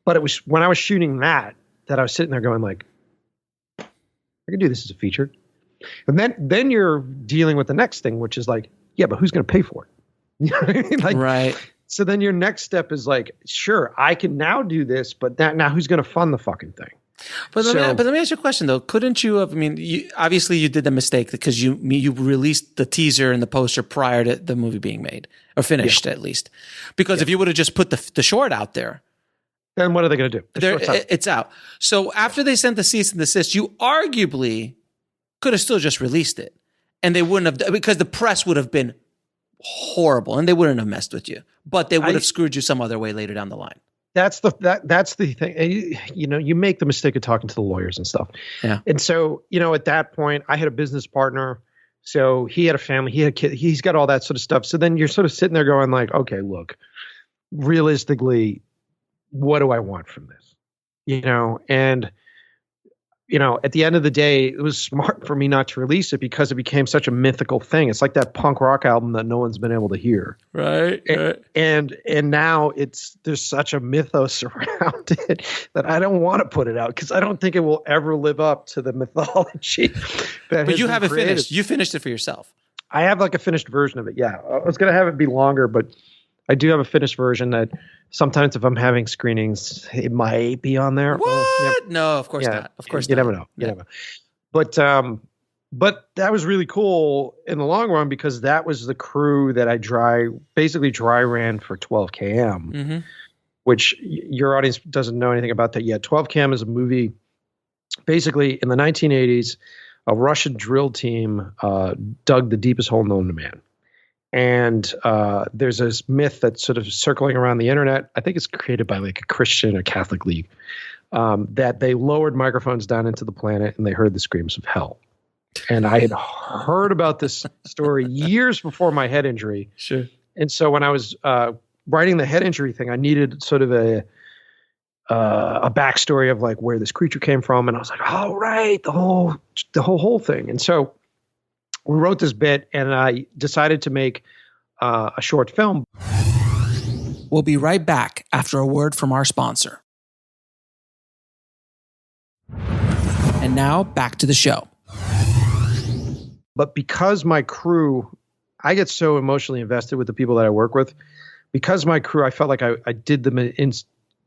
Speaker 3: But it was when I was shooting that I was sitting there going like, I can do this as a feature. And then you're dealing with the next thing, which is like, yeah, but who's going to pay for it? You know what I mean? Like, right. So then your next step is like, sure, I can now do this, but now who's going to fund the fucking thing?
Speaker 1: But let me ask you a question though. Couldn't you have? I mean, obviously you did the mistake because you released the teaser and the poster prior to the movie being made or finished at least. Because if you would have just put the short out there,
Speaker 3: then what are they going to do?
Speaker 1: It's out. So after they sent the cease and desist, you arguably could have still just released it, and they wouldn't have, because the press would have been horrible and they wouldn't have messed with you, but they would have screwed you some other way later down the line.
Speaker 3: That's the thing. You make the mistake of talking to the lawyers and stuff. Yeah. And so, at that point I had a business partner. So he had a family, he had a kid, he's got all that sort of stuff. So then you're sort of sitting there going like, okay, look, realistically, what do I want from this? And at the end of the day, it was smart for me not to release it because it became such a mythical thing. It's like that punk rock album that no one's been able to hear.
Speaker 1: Right.
Speaker 3: And now there's such a mythos around it that I don't want to put it out because I don't think it will ever live up to the mythology.
Speaker 1: But you have it finished. You finished it for yourself.
Speaker 3: I have like a finished version of it. Yeah. I was going to have it be longer, but I do have a finished version that sometimes if I'm having screenings, it might be on there.
Speaker 1: What? No, of course not. Of course
Speaker 3: you
Speaker 1: not.
Speaker 3: Never know. You never know. But that was really cool in the long run because that was the crew that I basically dry ran for 12 km, which your audience doesn't know anything about that yet. 12 km is a movie basically in the 1980s. A Russian drill team dug the deepest hole known to man. And there's this myth that's sort of circling around the internet. I think it's created by like a Christian or Catholic league, that they lowered microphones down into the planet and they heard the screams of hell. And I had heard about this story years before my head injury.
Speaker 1: Sure.
Speaker 3: And so when I was writing the head injury thing, I needed sort of a backstory of like where this creature came from. And I was like, oh, right, the whole thing. And so we wrote this bit, and I decided to make a short film.
Speaker 1: We'll be right back after a word from our sponsor. And now back to the show.
Speaker 3: But because my crew, I get so emotionally invested with the people that I work with. Because my crew, I felt like I did them in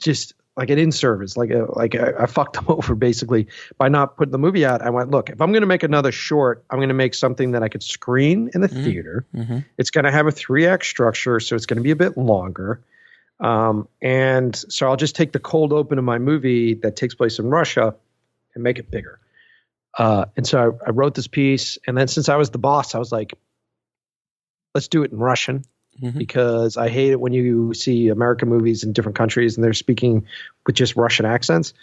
Speaker 3: just like an in-service, like I fucked them over basically by not putting the movie out. I went, look, if I'm going to make another short, I'm going to make something that I could screen in the theater. Mm-hmm. It's going to have a 3-act structure, so it's going to be a bit longer. And so I'll just take the cold open of my movie that takes place in Russia and make it bigger. And so I wrote this piece, and then since I was the boss, I was like, let's do it in Russian. Mm-hmm. Because I hate it when you see American movies in different countries and they're speaking with just Russian accents.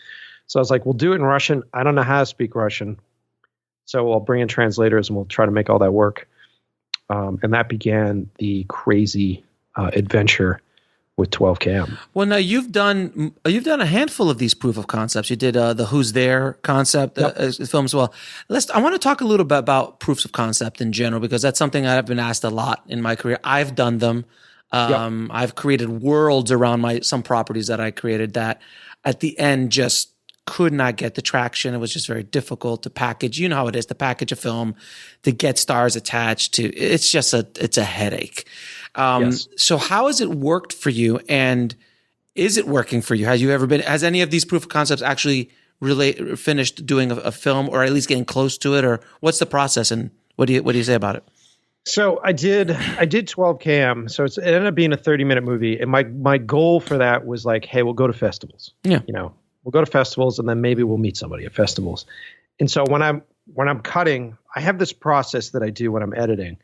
Speaker 3: So I was like, we'll do it in Russian. I don't know how to speak Russian. So I'll bring in translators and we'll try to make all that work. And that began the crazy adventure with 12KM.
Speaker 1: Well, now you've done a handful of these proof of concepts. You did the Who's There concept film as well. I want to talk a little bit about proofs of concept in general, because that's something I've been asked a lot in my career. I've done them. I've created worlds around some properties that I created that at the end just could not get the traction. It was just very difficult to package. You know how it is to package a film, to get stars attached to. It's a headache. Yes. So how has it worked for you, and is it working for you? Has any of these proof of concepts actually finished doing a film, or at least getting close to it, or what's the process, and what do you say about it?
Speaker 3: So I did 12KM. So it ended up being a 30-minute movie. And my goal for that was like, hey, we'll go to festivals. Yeah. We'll go to festivals, and then maybe we'll meet somebody at festivals. And so when I'm cutting, I have this process that I do when I'm editing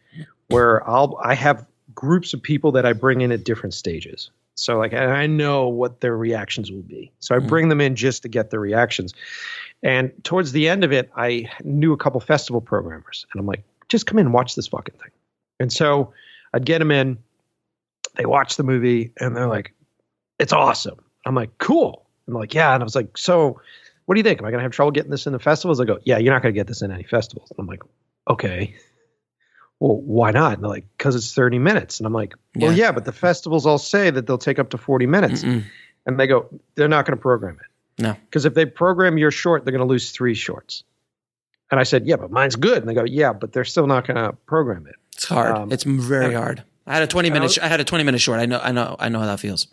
Speaker 3: where I have groups of people that I bring in at different stages. So like, and I know what their reactions will be. So I bring them in just to get their reactions. And towards the end of it, I knew a couple festival programmers, and I'm like, just come in and watch this fucking thing. And so I'd get them in, they watch the movie, and they're like, it's awesome. I'm like, cool. I'm like, yeah. And I was like, so what do you think? Am I going to have trouble getting this in the festivals? I go, yeah, you're not going to get this in any festivals. And I'm like, okay. Well, why not? And they're like, because it's 30 minutes. And I'm like, well, yeah, but the festivals all say that they'll take up to 40 minutes. And they go, they're not going to program it. No. Because if they program your short, they're going to lose 3 shorts. And I said, yeah, but mine's good. And they go, yeah, but they're still not going to program it.
Speaker 1: It's hard. It's very hard. I had a 20-minute short. I know how that feels.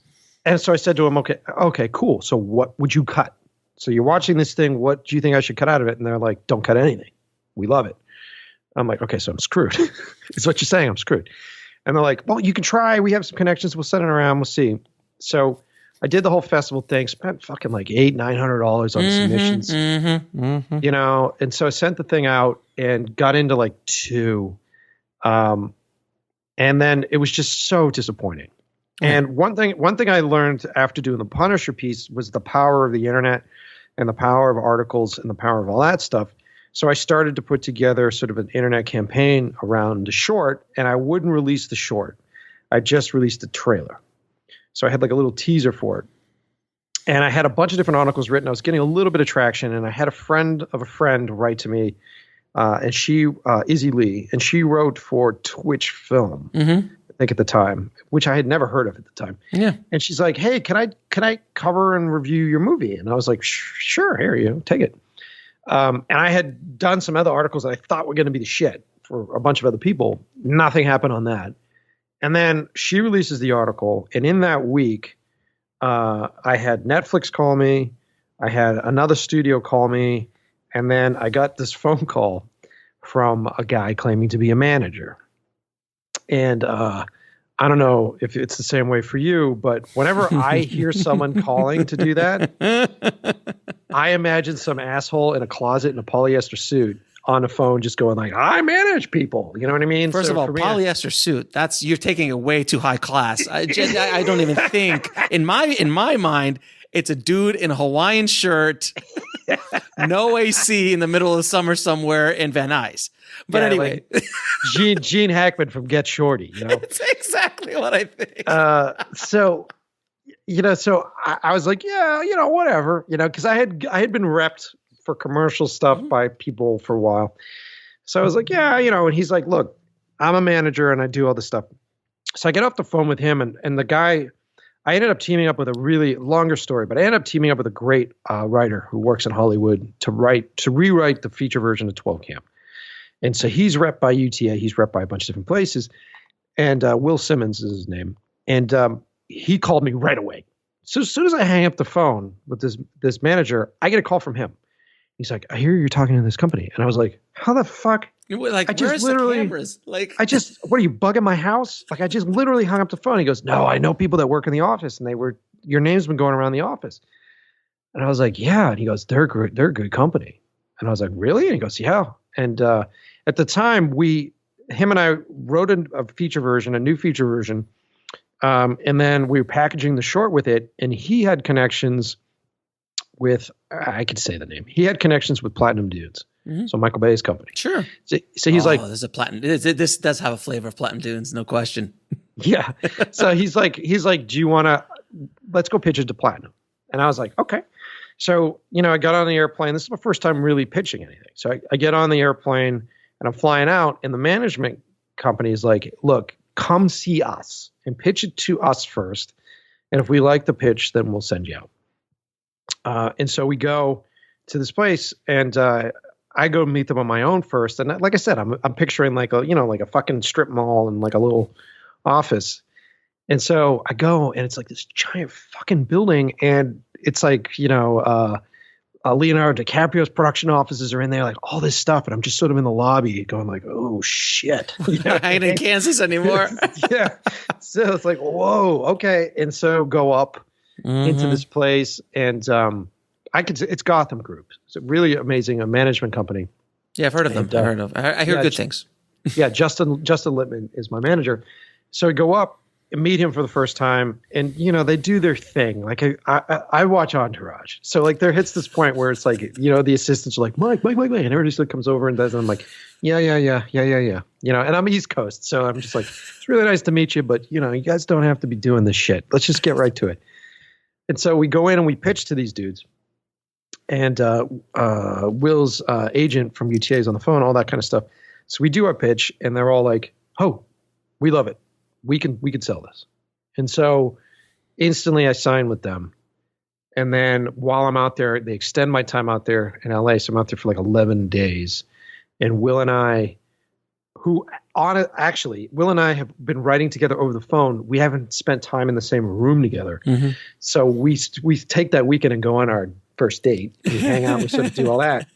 Speaker 3: And so I said to them, okay, cool. So what would you cut? So you're watching this thing. What do you think I should cut out of it? And they're like, don't cut anything. We love it. I'm like, okay, so I'm screwed. It's what you're saying. I'm screwed. And they're like, well, you can try. We have some connections. We'll send it around. We'll see. So I did the whole festival thing, spent fucking like $800-900 on submissions, and so I sent the thing out and got into like 2. And then it was just so disappointing. And one thing I learned after doing the Punisher piece was the power of the internet and the power of articles and the power of all that stuff. So I started to put together sort of an internet campaign around the short, and I wouldn't release the short. I just released a trailer. So I had like a little teaser for it. And I had a bunch of different articles written. I was getting a little bit of traction, and I had a friend of a friend write to me, and she, Izzy Lee, and she wrote for Twitch Film, I think at the time, which I had never heard of at the time. Yeah. And she's like, hey, can I cover and review your movie? And I was like, sure, here you go, take it. And I had done some other articles that I thought were going to be the shit for a bunch of other people. Nothing happened on that. And then she releases the article. And in that week, I had Netflix call me. I had another studio call me. And then I got this phone call from a guy claiming to be a manager. And I don't know if it's the same way for you, but whenever I hear someone calling to do that, I imagine some asshole in a closet in a polyester suit on the phone just going like, I manage people. You know what I mean?
Speaker 1: First of all, polyester suit, you're taking it way too high class. I don't even think in my mind, it's a dude in a Hawaiian shirt, no AC in the middle of the summer somewhere in Van Nuys. But anyway,
Speaker 3: like Gene Hackman from Get Shorty, you know,
Speaker 1: it's exactly what I think.
Speaker 3: So I was like, yeah, whatever, because I had been repped for commercial stuff by people for a while. So I was like, yeah, and he's like, look, I'm a manager and I do all this stuff. So I get off the phone with him and the guy, I ended up teaming up with a really longer story, but I ended up teaming up with a great writer who works in Hollywood to rewrite the feature version of 12 Camp. And so he's repped by UTA. He's repped by a bunch of different places. And Will Simmons is his name. And he called me right away. So as soon as I hang up the phone with this manager, I get a call from him. He's like, I hear you're talking to this company. And I was like, how the fuck?
Speaker 1: Like, where's the cameras? Like,
Speaker 3: what are you, bugging my house? Like, I just literally hung up the phone. He goes, no, I know people that work in the office and your name's been going around the office. And I was like, yeah. And he goes, they're a good company. And I was like, really? And he goes, yeah. And at the time, him and I wrote a new feature version. And then we were packaging the short with it. And he had connections with, I could say the name. He had connections with Platinum Dudes. Mm-hmm. So Michael Bay's company.
Speaker 1: Sure.
Speaker 3: So he's like,
Speaker 1: there's a Platinum. This does have a flavor of Platinum Dudes, no question.
Speaker 3: Yeah. So he's like, do you want to, let's go pitch it to Platinum. And I was like, okay. So, I got on the airplane. This is my first time really pitching anything. So I get on the airplane and I'm flying out and the management company is like, look, come see us and pitch it to us first. And if we like the pitch, then we'll send you out. And so we go to this place and I go meet them on my own first. And like I said, I'm picturing like a fucking strip mall and like a little office. And so I go and it's like this giant fucking building. And it's like, Leonardo DiCaprio's production offices are in there, like all this stuff. And I'm just sort of in the lobby going like, oh shit.
Speaker 1: I ain't in Kansas anymore.
Speaker 3: Yeah. So it's like, whoa, okay. And so go up into this place and it's Gotham Group. It's a really amazing management company.
Speaker 1: Yeah, I've heard of them. I hear good things.
Speaker 3: Yeah, Justin Littman is my manager. So I go up and meet him for the first time, and they do their thing. Like I watch Entourage, so like there hits this point where it's like the assistants are like Mike, and everybody just comes over and does, and I'm like yeah, and I'm East Coast, so I'm just like it's really nice to meet you, but you guys don't have to be doing this shit. Let's just get right to it. And so we go in and we pitch to these dudes. And Will's agent from UTA is on the phone, all that kind of stuff. So we do our pitch, and they're all like, "Oh, we love it. We can sell this." And so instantly, I sign with them. And then while I'm out there, they extend my time out there in LA. So I'm out there for like 11 days. And Will and I have been writing together over the phone. We haven't spent time in the same room together. Mm-hmm. So we take that weekend and go on our first date. We hang out, we sort of do all that.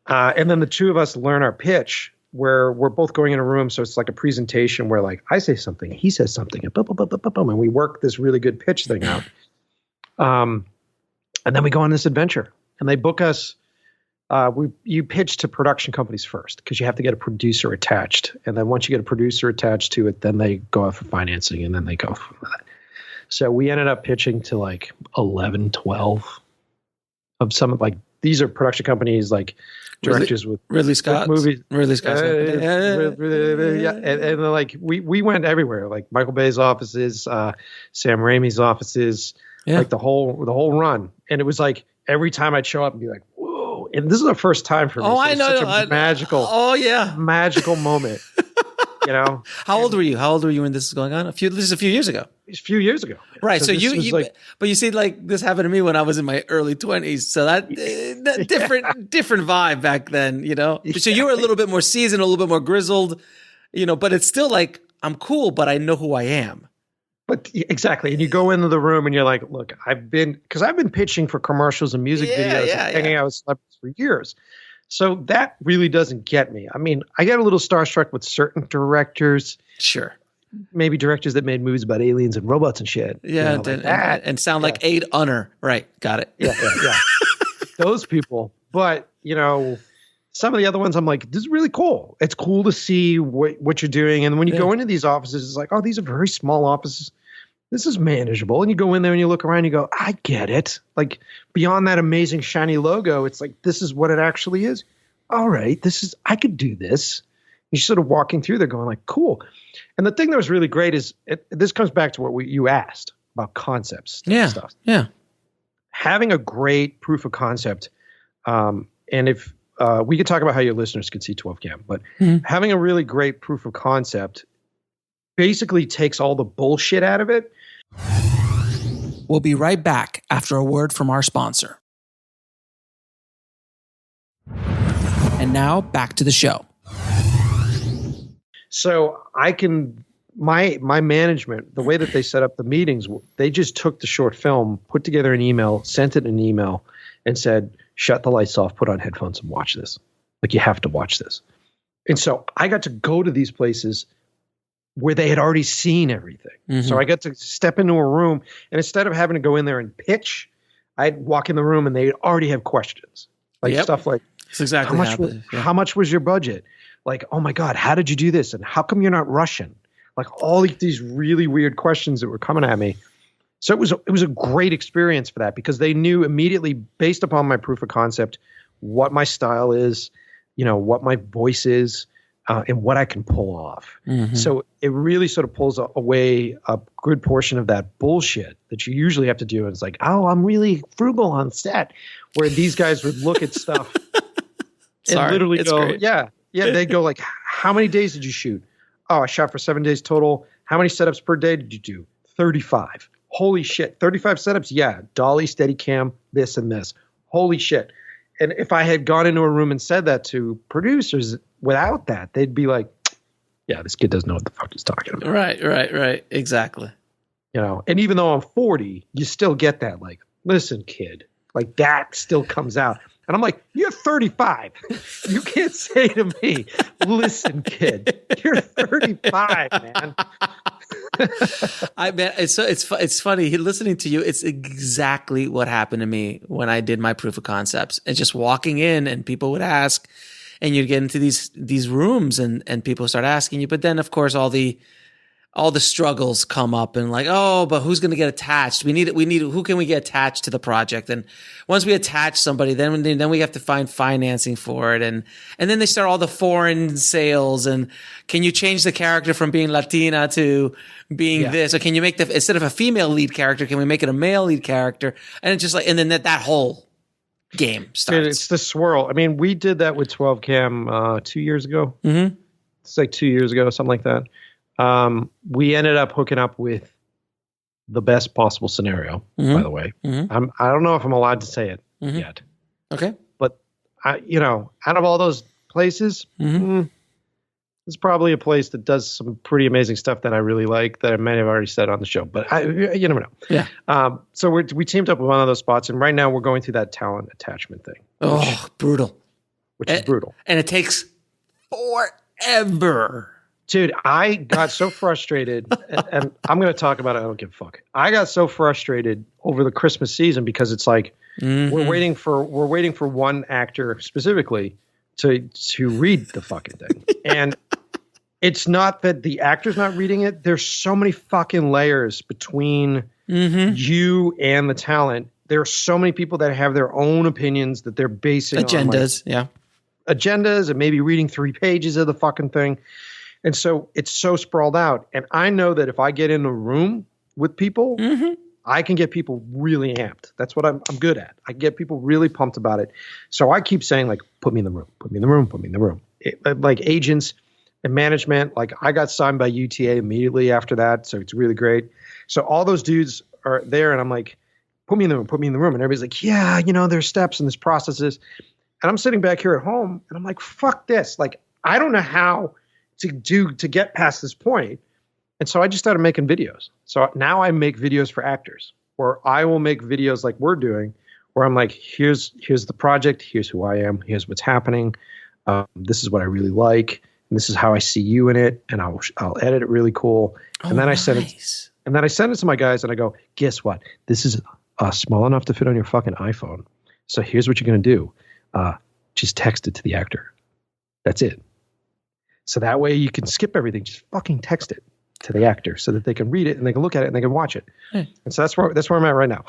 Speaker 3: And then the two of us learn our pitch where we're both going in a room. So it's like a presentation where like I say something, he says something, and boom, boom, boom, boom, boom, boom, and we work this really good pitch thing out. And then we go on this adventure and they book us. You pitch to production companies first because you have to get a producer attached. And then once you get a producer attached to it, then they go out for financing and then they go from that. So we ended up pitching to like 11, 12 of some like these are production companies like directors with
Speaker 1: Ridley Scott
Speaker 3: movies.
Speaker 1: Ridley Scott.
Speaker 3: Yeah. And like we went everywhere, like Michael Bay's offices, Sam Raimi's offices, like the whole run. And it was like every time I'd show up and be like, whoa. And this is the first time for me.
Speaker 1: Oh, I know.
Speaker 3: Such a magical moment.
Speaker 1: How old were you? How old were you when this is going on? This is a few years ago.
Speaker 3: It's a few years ago.
Speaker 1: Right. So but you see, like this happened to me when I was in my early 20s. So that different vibe back then, So you were a little bit more seasoned, a little bit more grizzled, but it's still like, I'm cool, but I know who I am.
Speaker 3: But exactly. And you go into the room and you're like, look, I've been pitching for commercials and music videos and hanging out with celebrities for years. So that really doesn't get me. I mean, I get a little starstruck with certain directors.
Speaker 1: Sure.
Speaker 3: Maybe directors that made movies about aliens and robots and shit.
Speaker 1: Yeah. And sound like Aid Unner. Right. Got it.
Speaker 3: Yeah. Those people. But, Some of the other ones, I'm like, this is really cool. It's cool to see what you're doing. And when you go into these offices, it's like, oh, these are very small offices. This is manageable. And you go in there and you look around, you go, I get it. Like beyond that amazing shiny logo, it's like, this is what it actually is. All right, I could do this. You're sort of walking through there going like, cool. And the thing that was really great is this comes back to what you asked about concepts. Stuff.
Speaker 1: Yeah.
Speaker 3: Having a great proof of concept. And if we could talk about how your listeners could see 12 Cam, but having a really great proof of concept basically takes all the bullshit out of it.
Speaker 1: We'll be right back after a word from our sponsor. And now back to the show.
Speaker 3: So my management, the way that they set up the meetings, they just took the short film, put together an email, sent it an email, and said, shut the lights off, put on headphones and watch this. Like, you have to watch this. And so I got to go to these places where they had already seen everything. Mm-hmm. So I got to step into a room, and instead of having to go in there and pitch, I'd walk in the room and they'd already have questions. Like stuff like,
Speaker 1: that's exactly
Speaker 3: how much was your budget? Like, oh my God, how did you do this? And how come you're not Russian? Like all these really weird questions that were coming at me. So it was a great experience for that, because they knew immediately, based upon my proof of concept, what my style is, what my voice is, and what I can pull off. Mm-hmm. So it really sort of pulls away a good portion of that bullshit that you usually have to do. And it's like, oh, I'm really frugal on set, where these guys would look at stuff and literally go, great. Yeah, they'd go like, how many days did you shoot? Oh, I shot for 7 days total. How many setups per day did you do? 35. Holy shit. 35 setups? Yeah. Dolly, Steadicam, this and this. Holy shit. And if I had gone into a room and said that to producers without that, they'd be like, yeah, this kid doesn't know what the fuck he's talking about.
Speaker 1: Right. Exactly.
Speaker 3: And even though I'm 40, you still get that, like, listen, kid, like that still comes out. And I'm like, you're 35. You can't say to me, listen, kid, you're 35, man.
Speaker 1: It's funny listening to you. It's exactly what happened to me when I did my proof of concepts. And just walking in, and people would ask, and you'd get into these rooms, and people start asking you. But then, of course, all the struggles come up, and like, oh, but who's going to get attached? We need who can we get attached to the project? And once we attach somebody, then we have to find financing for it. And then they start all the foreign sales, and can you change the character from being Latina to being this? Or can you make instead of a female lead character, can we make it a male lead character? And it's just like, and then that whole game starts.
Speaker 3: It's the swirl. I mean, we did that with 12 Cam 2 years ago. Mm-hmm. It's like 2 years ago, something like that. We ended up hooking up with the best possible scenario, by the way. Mm-hmm. I don't know if I'm allowed to say it yet.
Speaker 1: Okay.
Speaker 3: But out of all those places, it's probably a place that does some pretty amazing stuff that I really like, that I may have already said on the show, but you never know. Yeah. So we teamed up with one of those spots, and right now we're going through that talent attachment thing.
Speaker 1: Brutal.
Speaker 3: Which is brutal.
Speaker 1: And it takes forever.
Speaker 3: Dude, I got so frustrated, and I'm going to talk about it. I don't give a fuck. I got so frustrated over the Christmas season, because it's like we're waiting for one actor specifically to read the fucking thing, and it's not that the actor's not reading it. There's so many fucking layers between you and the talent. There are so many people that have their own opinions that they're basing
Speaker 1: agendas,
Speaker 3: on agendas, and maybe reading 3 pages of the fucking thing. And so it's so sprawled out. And I know that if I get in a room with people, I can get people really amped. That's what I'm good at. I get people really pumped about it. So I keep saying, like, put me in the room, put me in the room, put me in the room. Like agents and management, like I got signed by UTA immediately after that. So it's really great. So all those dudes are there, and I'm like, put me in the room, put me in the room. And everybody's like, yeah, there's steps and there's processes. And I'm sitting back here at home, and I'm like, fuck this. Like, I don't know how to get past this point. And so I just started making videos. So now I make videos for actors, or I will make videos like we're doing, where I'm like, here's the project, here's who I am, here's what's happening, this is what I really like, and this is how I see you in it, and I'll edit it really cool. And then I send it to my guys, and I go, guess what? This is small enough to fit on your fucking iPhone. So here's what you're gonna do. just text it to the actor. That's it. So that way you can skip everything. Just fucking text it to the actor so that they can read it and they can look at it and they can watch it. And so that's where I'm at right now.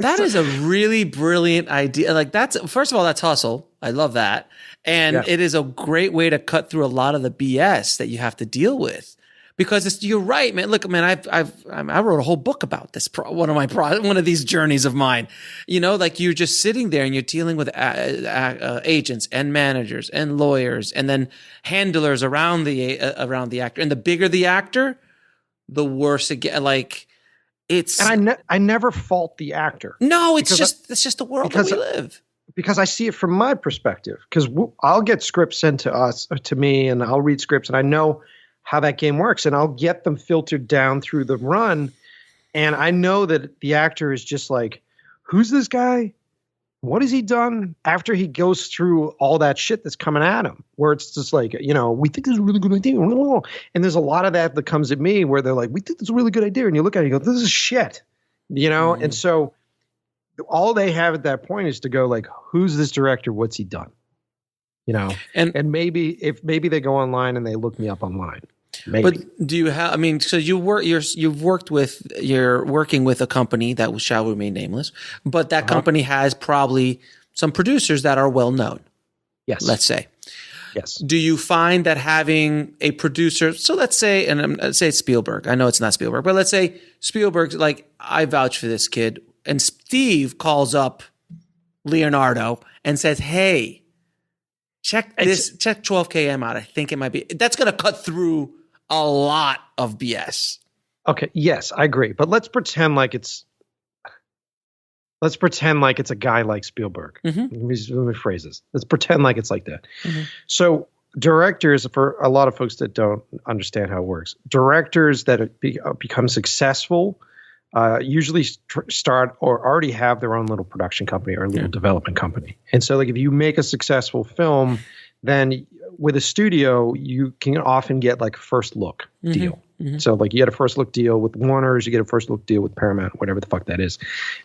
Speaker 1: That is a really brilliant idea. Like first of all, that's hustle. I love that. And it is a great way to cut through a lot of the BS that you have to deal with. Because you're right, man. Look, man, I wrote a whole book about this. One of these journeys of mine. You know, like you're just sitting there and you're dealing with agents and managers and lawyers and then handlers around the actor. And the bigger the actor, the worse it gets. Like it's.
Speaker 3: And I never fault the actor.
Speaker 1: No, it's just the world that we live.
Speaker 3: Because I see it from my perspective. Because I'll get scripts sent to me, and I'll read scripts, and I know how that game works, and I'll get them filtered down through the run, and I know that the actor is just like, who's this guy? What has he done? After he goes through all that shit that's coming at him, where it's just like, you know, we think this is a really good idea. And there's a lot of that comes at me where they're like, we think this is a really good idea. And you look at it and you go, this is shit, you know? And so all they have at that point is to go like, who's this director? What's he done? You know, and maybe they go online and they look me up online. Maybe.
Speaker 1: But do you have? I mean, so you're working with a company that shall remain nameless, but that company has probably some producers that are well known.
Speaker 3: Yes,
Speaker 1: let's say.
Speaker 3: Yes.
Speaker 1: Do you find that having a producer? So let's say, say it's Spielberg. I know it's not Spielberg, but let's say Spielberg's like, I vouch for this kid, and Steve calls up Leonardo and says, "Hey, check 12KM out. I think it might be." That's going to cut through a lot of BS.
Speaker 3: Okay. Yes, I agree. But let's pretend like it's a guy like Spielberg.
Speaker 1: Mm-hmm.
Speaker 3: Let me phrase this. Let's pretend like it's like that. Mm-hmm. So directors, for a lot of folks that don't understand how it works, directors that become successful usually start or already have their own little production company or a little development company. And so like if you make a successful film, then with a studio, you can often get like a first look deal. Mm-hmm. So like you get a first look deal with Warner's, you get a first look deal with Paramount, whatever the fuck that is.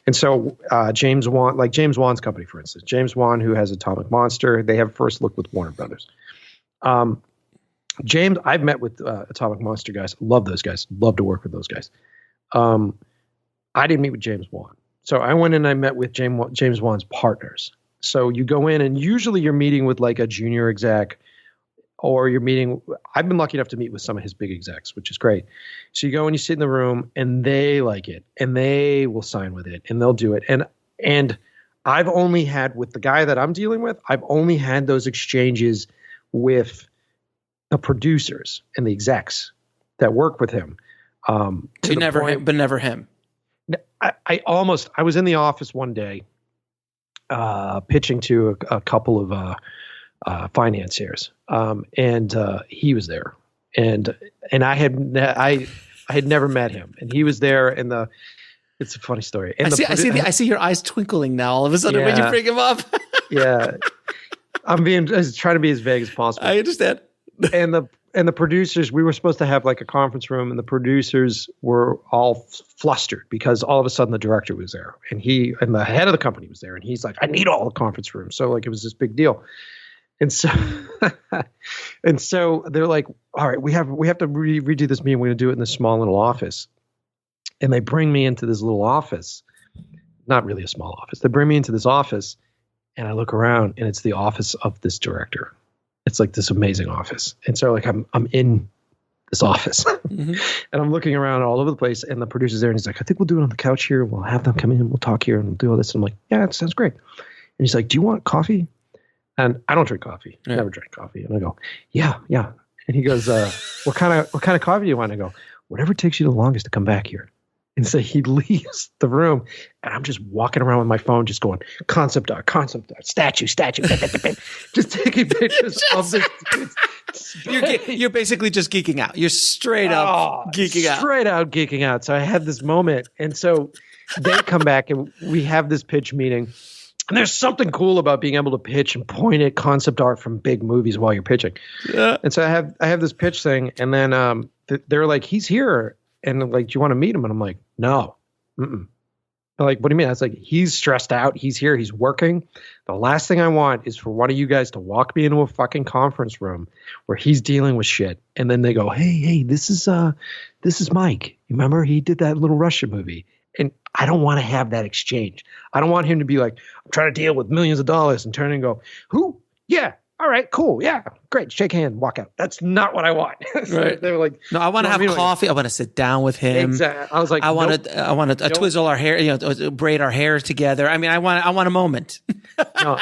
Speaker 3: And so James Wan's company, for instance, James Wan, who has Atomic Monster, they have first look with Warner Brothers. James, I've met with Atomic Monster guys. Love those guys. Love to work with those guys. I didn't meet with James Wan. So I went in and I met with James Wan's partners. So you go in and usually you're meeting with like a junior exec, or I've been lucky enough to meet with some of his big execs, which is great. So you go and you sit in the room and they like it and they will sign with it and they'll do it. And I've only had with the guy that I'm dealing with, I've only had those exchanges with the producers and the execs that work with him.
Speaker 1: Never him.
Speaker 3: I was in the office one day pitching to a couple of financiers, and he was there, and I had never met him, and he was there. And it's a funny story. And
Speaker 1: I see your eyes twinkling now. All of a sudden, when you bring him up,
Speaker 3: yeah, I'm trying to be as vague as possible.
Speaker 1: I understand.
Speaker 3: And the producers, we were supposed to have like a conference room, and the producers were all flustered because all of a sudden the director was there, and the head of the company was there, and he's like, I need all the conference rooms. So like it was this big deal. And so they're like, all right, we have to redo this meeting. We're going to do it in this small little office. And they bring me into this little office, not really a small office. They bring me into this office, and I look around, and it's the office of this director. It's like this amazing office. And so like I'm in this office and I'm looking around all over the place, and the producer's there, and he's like, I think we'll do it on the couch here. We'll have them come in, we'll talk here, and we'll do all this. And I'm like, yeah, that sounds great. And he's like, do you want coffee? And I don't drink coffee. Yeah. Never drank coffee. And I go, yeah. And he goes, what kind of coffee do you want? And I go, whatever takes you the longest to come back here. And so he leaves the room, and I'm just walking around with my phone, just going concept art, statue, just taking pictures of this.
Speaker 1: You're basically just geeking out. You're straight up geeking out. So I had this moment, and so they come back, and we have this pitch meeting. And there's something cool about being able to pitch and point at concept art from big movies while you're pitching. Yeah. And so I have this pitch thing, and then they're like, he's here. And like, do you want to meet him? And I'm like, no.
Speaker 3: They're like, what do you mean? I was like, he's stressed out. He's here. He's working. The last thing I want is for one of you guys to walk me into a fucking conference room where he's dealing with shit. And then they go, hey, this is Mike. You remember he did that little Russia movie? And I don't want to have that exchange. I don't want him to be like, I'm trying to deal with millions of dollars and turn and go, who? Yeah. All right, cool. Yeah, great. Shake hand, walk out. That's not what I want. So
Speaker 1: right.
Speaker 3: They were like,
Speaker 1: no, I want to have coffee. I want to sit down with him.
Speaker 3: Exactly. I was like,
Speaker 1: I want to twizzle our hair, braid our hair together. I mean, I want a moment.
Speaker 3: No,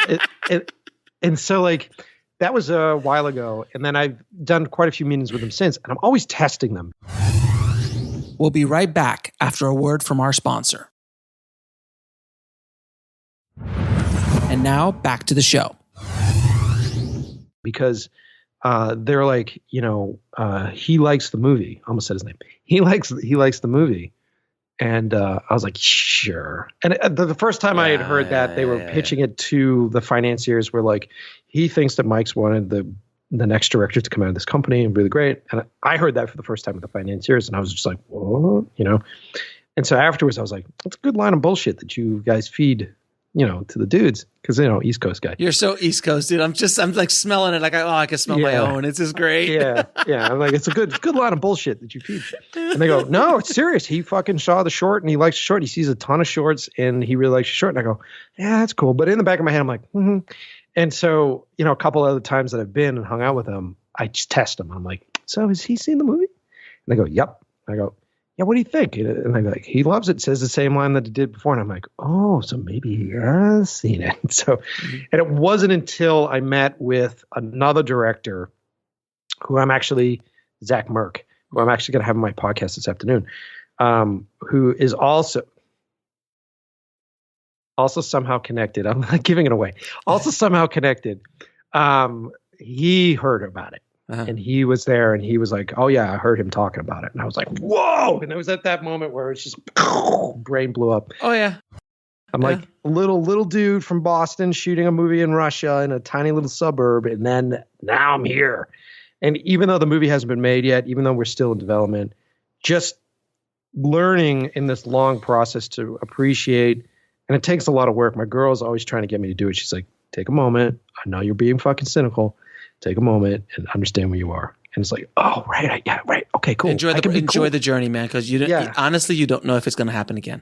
Speaker 3: and so like that was a while ago, and then I've done quite a few meetings with them since, and I'm always testing them.
Speaker 1: We'll be right back after a word from our sponsor. And now back to the show.
Speaker 3: Because they're like, he likes the movie. I almost said his name. He likes the movie. And I was like, sure. And the first time I had heard that, they were pitching it to the financiers were like, he thinks that Mike's wanted the next director to come out of this company and really great. And I heard that for the first time with the financiers. And I was just like, what? And so afterwards I was like, that's a good line of bullshit that you guys feed to the dudes, because East Coast guy.
Speaker 1: You're so East Coast, dude. I'm like smelling it. Like, I can smell my own. It's just great.
Speaker 3: Yeah. I'm like, it's a good line of bullshit that you feed. And they go, no, it's serious. He fucking saw the short and he likes the short. He sees a ton of shorts and he really likes the short. And I go, yeah, that's cool. But in the back of my head, I'm like, And so, a couple other times that I've been and hung out with him, I just test him. I'm like, so has he seen the movie? And they go, yep. I go, yeah, what do you think? And they're like, he loves it. Says the same line that he did before. And I'm like, oh, so maybe he has seen it. So, and it wasn't until I met with another director who Zach Merck, who I'm actually going to have on my podcast this afternoon, who is also somehow connected. I'm not giving it away. Also somehow connected. He heard about it. And he was there and he was like, oh yeah, I heard him talking about it. And I was like, whoa. And it was at that moment where it's just brain blew up.
Speaker 1: Oh yeah.
Speaker 3: I'm like little dude from Boston shooting a movie in Russia in a tiny little suburb. And then now I'm here. And even though the movie hasn't been made yet, even though we're still in development, just learning in this long process to appreciate, and it takes a lot of work. My girl's always trying to get me to do it. She's like, take a moment. I know you're being fucking cynical. Take a moment and understand where you are. And it's like, oh, right. Yeah, right. Okay, cool.
Speaker 1: Enjoy the journey, man. Because honestly, you don't know if it's going to happen again.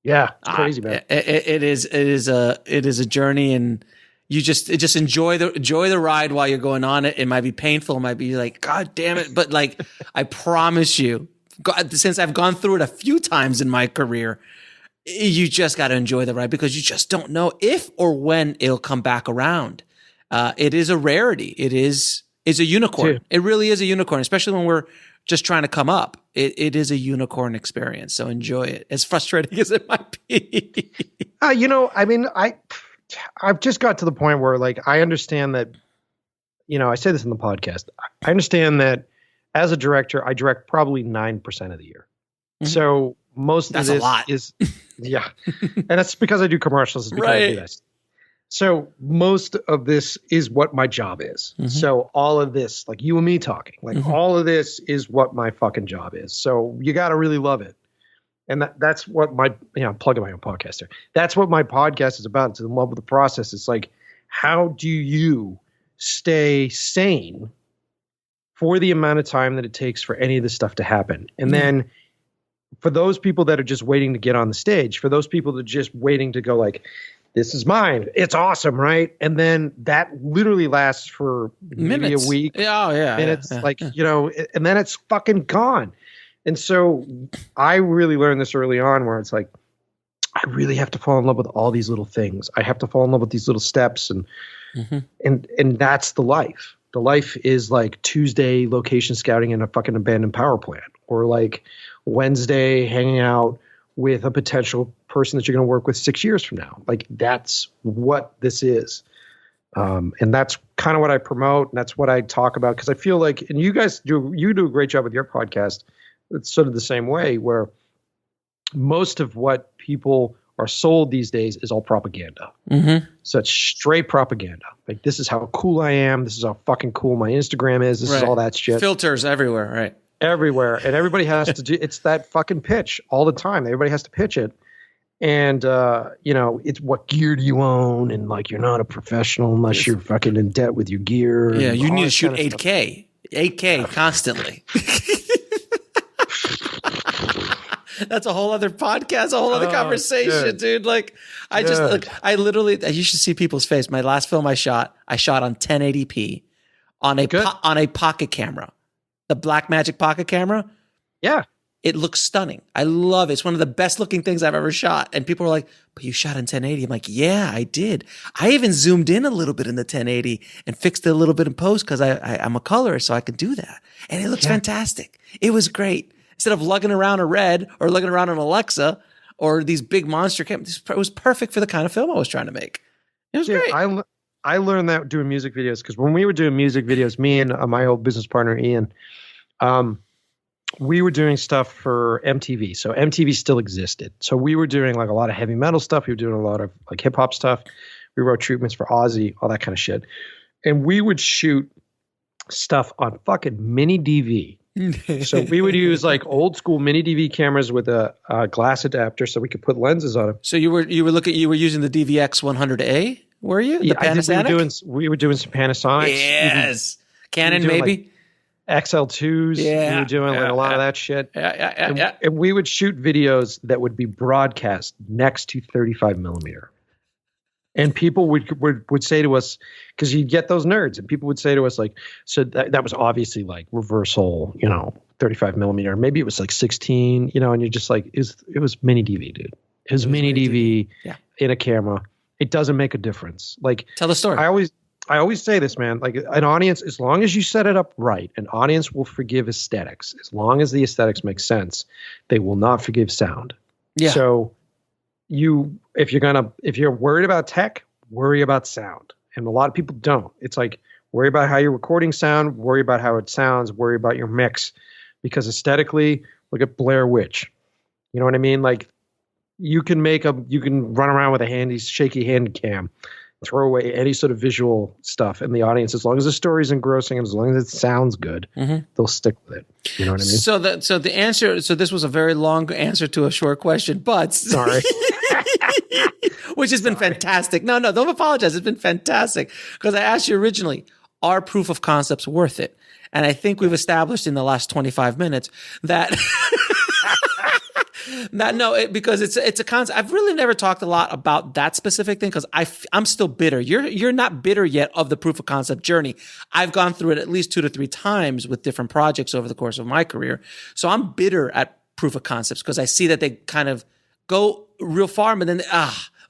Speaker 3: Yeah, it's crazy, man.
Speaker 1: It is a journey, and you just enjoy the ride while you're going on it. It might be painful. It might be like, God damn it. But like, I promise you, since I've gone through it a few times in my career, you just got to enjoy the ride, because you just don't know if or when it'll come back around. It is a rarity. It's a unicorn. It really is a unicorn, especially when we're just trying to come up. It is a unicorn experience. So enjoy it, as frustrating as it might be.
Speaker 3: I've just got to the point where like, I understand that, I say this in the podcast. I understand that as a director, I direct probably 9% of the year. Mm-hmm. So most of this is, yeah. And that's because I do commercials. It's because I do this. So most of this is what my job is. Mm-hmm. So all of this, like you and me talking, like all of this is what my fucking job is. So you got to really love it. And that's what I'm plugging my own podcast here. That's what my podcast is about. It's in love with the process. It's like, how do you stay sane for the amount of time that it takes for any of this stuff to happen? And then for those people that are just waiting to get on the stage, for those people that are just waiting to go like, this is mine. It's awesome, right? And then that literally lasts for maybe a week.
Speaker 1: Oh, yeah.
Speaker 3: And it's like, and then it's fucking gone. And so I really learned this early on, where it's like, I really have to fall in love with all these little things. I have to fall in love with these little steps. And that's the life. The life is like Tuesday location scouting in a fucking abandoned power plant, or like Wednesday hanging out with a potential person that you're going to work with 6 years from now. Like, that's what this is. And that's kind of what I promote. And that's what I talk about. Cause I feel like, and you do a great job with your podcast. It's sort of the same way, where most of what people are sold these days is all propaganda. Mm-hmm. So it's straight propaganda. Like, this is how cool I am. This is how fucking cool my Instagram is. This is all that shit.
Speaker 1: Filters everywhere. Right.
Speaker 3: Everywhere. And everybody has to do, it's that fucking pitch all the time. Everybody has to pitch it. And, it's what gear do you own? And like, you're not a professional unless you're fucking in debt with your gear.
Speaker 1: Yeah,
Speaker 3: and
Speaker 1: you
Speaker 3: all
Speaker 1: need to
Speaker 3: this
Speaker 1: shoot
Speaker 3: kind of
Speaker 1: 8K. 8K constantly. That's a whole other podcast, a whole other conversation, dude. Like, I you should see people's face. My last film I shot on 1080p on a pocket camera, the Blackmagic pocket camera.
Speaker 3: Yeah.
Speaker 1: It looks stunning. I love it. It's one of the best looking things I've ever shot. And people are like, but you shot in 1080. I'm like, yeah, I did. I even zoomed in a little bit in the 1080 and fixed it a little bit in post because I'm a colorist, so I can do that. And it looks fantastic. It was great. Instead of lugging around a Red or lugging around an Alexa or these big monster cameras, it was perfect for the kind of film I was trying to make. It was great.
Speaker 3: I learned that doing music videos because when we were doing music videos, me and my old business partner, Ian, we were doing stuff for MTV. So MTV still existed. So we were doing like a lot of heavy metal stuff. We were doing a lot of like hip hop stuff. We wrote treatments for Ozzy, all that kind of shit. And we would shoot stuff on fucking mini DV. So we would use like old school mini DV cameras with a glass adapter so we could put lenses on them.
Speaker 1: So you were using the DVX 100A, were you? The Panasonic?
Speaker 3: We were doing some Panasonics.
Speaker 1: Yes. Canon maybe?
Speaker 3: Like XL2s.
Speaker 1: Yeah.
Speaker 3: We were doing like a lot of that shit.
Speaker 1: Yeah.
Speaker 3: And we would shoot videos that would be broadcast next to 35 millimeter. And people would say to us, because you'd get those nerds, and people would say to us, like, so that was obviously like reversal, 35 millimeter. Maybe it was like 16, and you're just like, it was mini DV, dude. It was mini DV in a camera. It doesn't make a difference. Like,
Speaker 1: tell the story.
Speaker 3: I always say this, man. Like, an audience, as long as you set it up right, an audience will forgive aesthetics. As long as the aesthetics make sense, they will not forgive sound.
Speaker 1: Yeah.
Speaker 3: So if you're worried about tech, worry about sound. And a lot of people don't. It's like, worry about how you're recording sound, worry about how it sounds, worry about your mix. Because aesthetically, look at Blair Witch. You know what I mean? Like, you can run around with a handy, shaky hand cam, throw away any sort of visual stuff, and the audience, as long as the story's engrossing and as long as it sounds good, they'll stick with it. You know what I mean?
Speaker 1: So the answer. So this was a very long answer to a short question, but
Speaker 3: sorry.
Speaker 1: Which has been fantastic. No, don't apologize. It's been fantastic because I asked you originally, are proof of concepts worth it? And I think we've established in the last 25 minutes that because it's a concept. I've really never talked a lot about that specific thing because I'm still bitter. You're not bitter yet of the proof of concept journey. I've gone through it at least 2 to 3 times with different projects over the course of my career. So I'm bitter at proof of concepts because I see that they kind of go real far, but then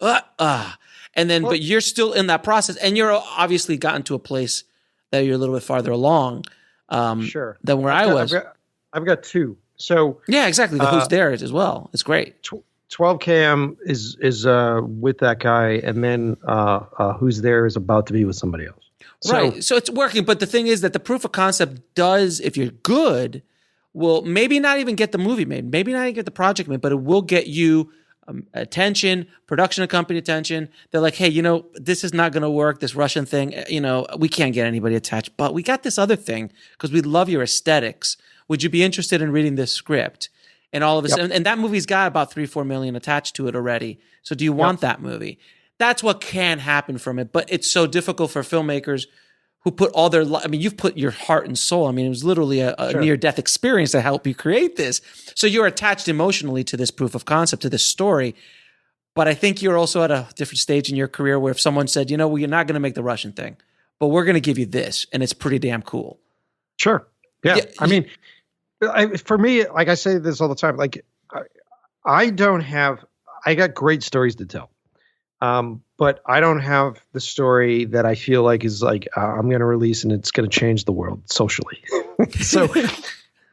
Speaker 1: but you're still in that process, and you're obviously gotten to a place that you're a little bit farther along than where I was.
Speaker 3: I've got 2. So
Speaker 1: yeah, exactly. The Who's There as well. It's great.
Speaker 3: 12KM is with that guy, and then Who's There is about to be with somebody else.
Speaker 1: Right. So it's working, but the thing is that the proof of concept does, if you're good, will maybe not even get the movie made, maybe not even get the project made, but it will get you attention, production company attention. They're like, hey, this is not going to work. This Russian thing, we can't get anybody attached, but we got this other thing because we love your aesthetics. Would you be interested in reading this script? And all of a sudden, and that movie's got about 3-4 million attached to it already. So do you want that movie? That's what can happen from it. But it's so difficult for filmmakers who put all their, you've put your heart and soul. It was literally a near-death experience to help you create this. So you're attached emotionally to this proof of concept, to this story. But I think you're also at a different stage in your career where if someone said, you're not going to make the Russian thing, but we're going to give you this, and it's pretty damn cool.
Speaker 3: Sure. Yeah. For me, like I say this all the time, like I got great stories to tell. But I don't have the story that I feel like is like, I'm going to release and it's going to change the world socially.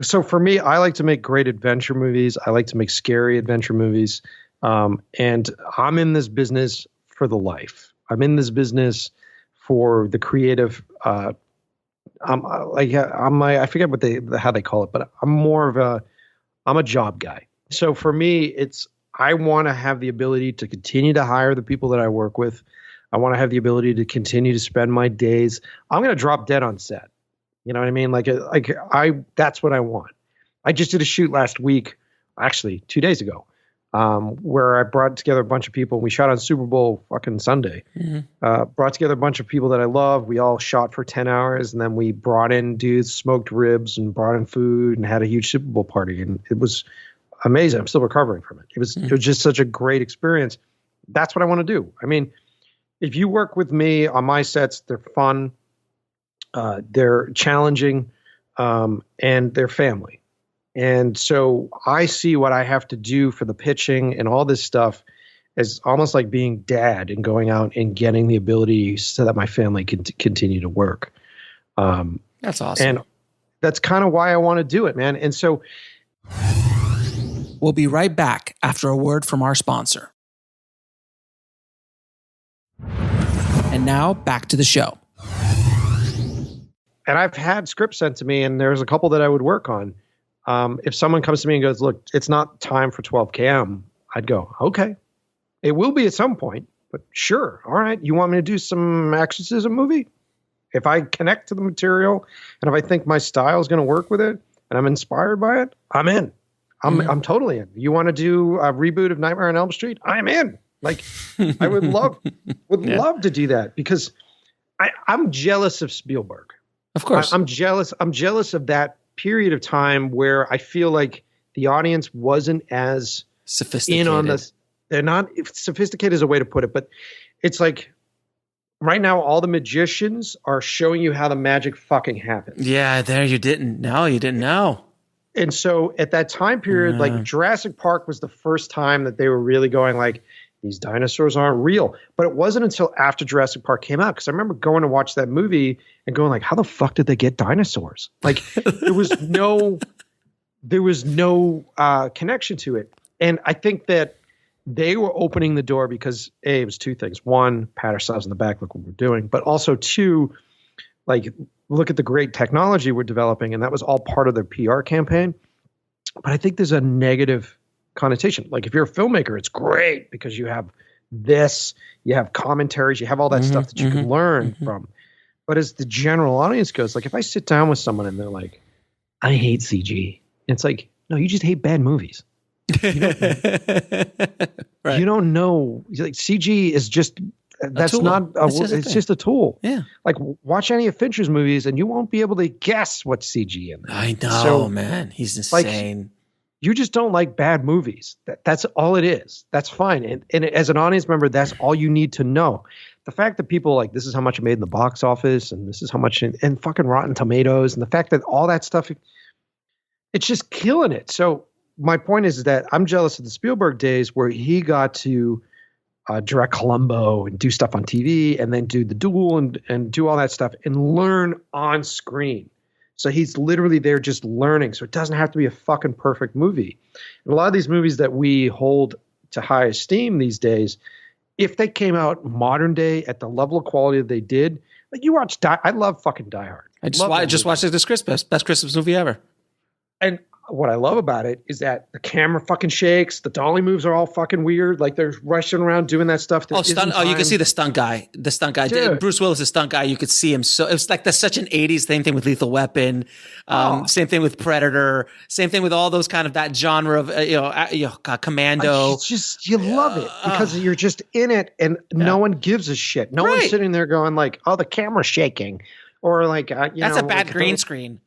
Speaker 3: So for me, I like to make great adventure movies. I like to make scary adventure movies. And I'm in this business for the life. I'm in this business for the creative, I forget how they call it, but I'm a job guy. So for me, I want to have the ability to continue to hire the people that I work with. I want to have the ability to continue to spend my days. I'm going to drop dead on set. You know what I mean? That's what I want. I just did a shoot last week, actually 2 days ago, where I brought together a bunch of people. We shot on Super Bowl fucking Sunday. Brought together a bunch of people that I love. We all shot for 10 hours, and then we brought in dudes, smoked ribs, and brought in food, and had a huge Super Bowl party. And it was amazing. I'm still recovering from it. It was just such a great experience. That's what I want to do. I mean, if you work with me on my sets, they're fun, they're challenging, and they're family. And so I see what I have to do for the pitching and all this stuff as almost like being dad and going out and getting the ability so that my family can continue to work.
Speaker 1: That's awesome.
Speaker 3: And that's kind of why I want to do it, man. And so
Speaker 1: we'll be right back after a word from our sponsor. And now back to the show.
Speaker 3: And I've had scripts sent to me, and there's a couple that I would work on. If someone comes to me and goes, look, it's not time for 12KM, I'd go, okay. It will be at some point, but sure. All right. You want me to do some exorcism movie? If I connect to the material and if I think my style is going to work with it and I'm inspired by it, I'm in. I'm totally in. You want to do a reboot of Nightmare on Elm Street? I'm in. Like, I would love to do that because I'm jealous of Spielberg.
Speaker 1: Of course.
Speaker 3: I'm jealous. I'm jealous of that period of time where I feel like the audience wasn't as
Speaker 1: sophisticated.
Speaker 3: In on this. They're not sophisticated is a way to put it, but it's like right now all the magicians are showing you how the magic fucking happens.
Speaker 1: Yeah, you didn't know.
Speaker 3: And so at that time period, like Jurassic Park was the first time that they were really going like, these dinosaurs aren't real. But it wasn't until after Jurassic Park came out, because I remember going to watch that movie and going like, how the fuck did they get dinosaurs? Like there was no connection to it. And I think that they were opening the door because it was two things. One, pat ourselves in the back, look what we're doing. But also two, like look at the great technology we're developing. And that was all part of their PR campaign. But I think there's a negative connotation. Like if you're a filmmaker, it's great because you have this, you have commentaries, you have all that stuff that you can learn from. But as the general audience goes, like if I sit down with someone and they're like, I hate CG. It's like, no, you just hate bad movies.
Speaker 1: Right.
Speaker 3: You don't know. Like CG is just, it's just a tool.
Speaker 1: Yeah.
Speaker 3: Like watch any of Fincher's movies and you won't be able to guess what's CG in there.
Speaker 1: I know, man. He's insane.
Speaker 3: Like, you just don't like bad movies. That's all it is. That's fine. And as an audience member, that's all you need to know. The fact that people like, this is how much it made in the box office and this is how much in fucking Rotten Tomatoes and the fact that all that stuff, it's just killing it. So my point is that I'm jealous of the Spielberg days where he got to direct Columbo and do stuff on TV and then do The Duel and do all that stuff and learn on screen. So he's literally there just learning. So it doesn't have to be a fucking perfect movie. And a lot of these movies that we hold to high esteem these days, if they came out modern day at the level of quality that they did, like you watch I love fucking Die Hard.
Speaker 1: I just watched it this Christmas. Best Christmas movie ever.
Speaker 3: And what I love about it is that the camera fucking shakes. The dolly moves are all fucking weird. Like they're rushing around doing that stuff.
Speaker 1: You can see the stunt guy.
Speaker 3: Dude.
Speaker 1: Bruce Willis, the stunt guy. You could see him. So it was like that's such an 80s. Same thing with Lethal Weapon. Same thing with Predator. Same thing with all those kind of that genre of Commando.
Speaker 3: It's just you love it because you're just in it and no one gives a shit. No one's sitting there going like, "Oh, the camera's shaking," or like,
Speaker 1: that's a bad green screen.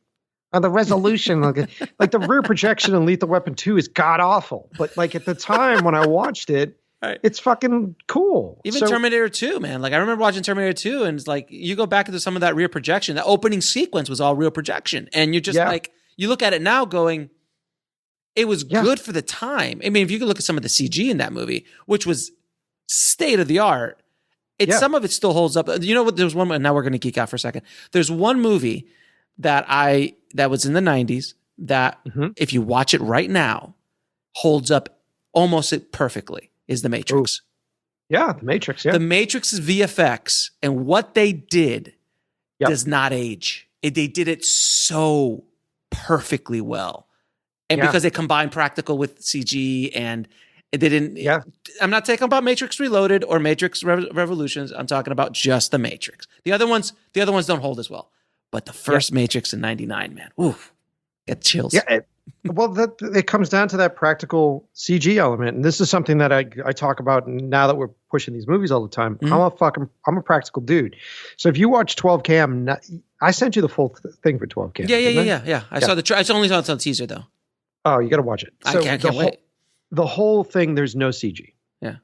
Speaker 3: The resolution, like the rear projection in Lethal Weapon 2 is god awful. But like at the time when I watched it, it's fucking cool.
Speaker 1: Even Terminator 2, man. Like I remember watching Terminator 2 and it's like you go back into some of that rear projection. The opening sequence was all real projection. And you're just like, you look at it now going, it was good for the time. I mean, if you could look at some of the CG in that movie, which was state of the art, some of it still holds up. You know what? There's one, and now we're going to geek out for a second. There's one movie that was in the 90s that if you watch it right now holds up almost perfectly is The Matrix.
Speaker 3: Ooh. Yeah, The Matrix,
Speaker 1: The Matrix's VFX and what they did does not age. They did it so perfectly well. And because they combined practical with CG and they didn't I'm not talking about Matrix Reloaded or Matrix Revolutions. I'm talking about just The Matrix. The other ones don't hold as well. But the first Matrix in 99, man, oof, get chills.
Speaker 3: Yeah, Well, that it comes down to that practical CG element, and this is something that I talk about now that we're pushing these movies all the time.
Speaker 1: Mhm.
Speaker 3: I'm a practical dude. So if you watch 12 cam, I sent you the full thing for 12 cam.
Speaker 1: Yeah, yeah,
Speaker 3: Didn't
Speaker 1: yeah,
Speaker 3: I?
Speaker 1: yeah, yeah. I saw the. I only saw it on teaser though.
Speaker 3: Oh, you got to watch it.
Speaker 1: I
Speaker 3: So
Speaker 1: can't wait.
Speaker 3: the whole thing, there's no CG.
Speaker 1: Yeah.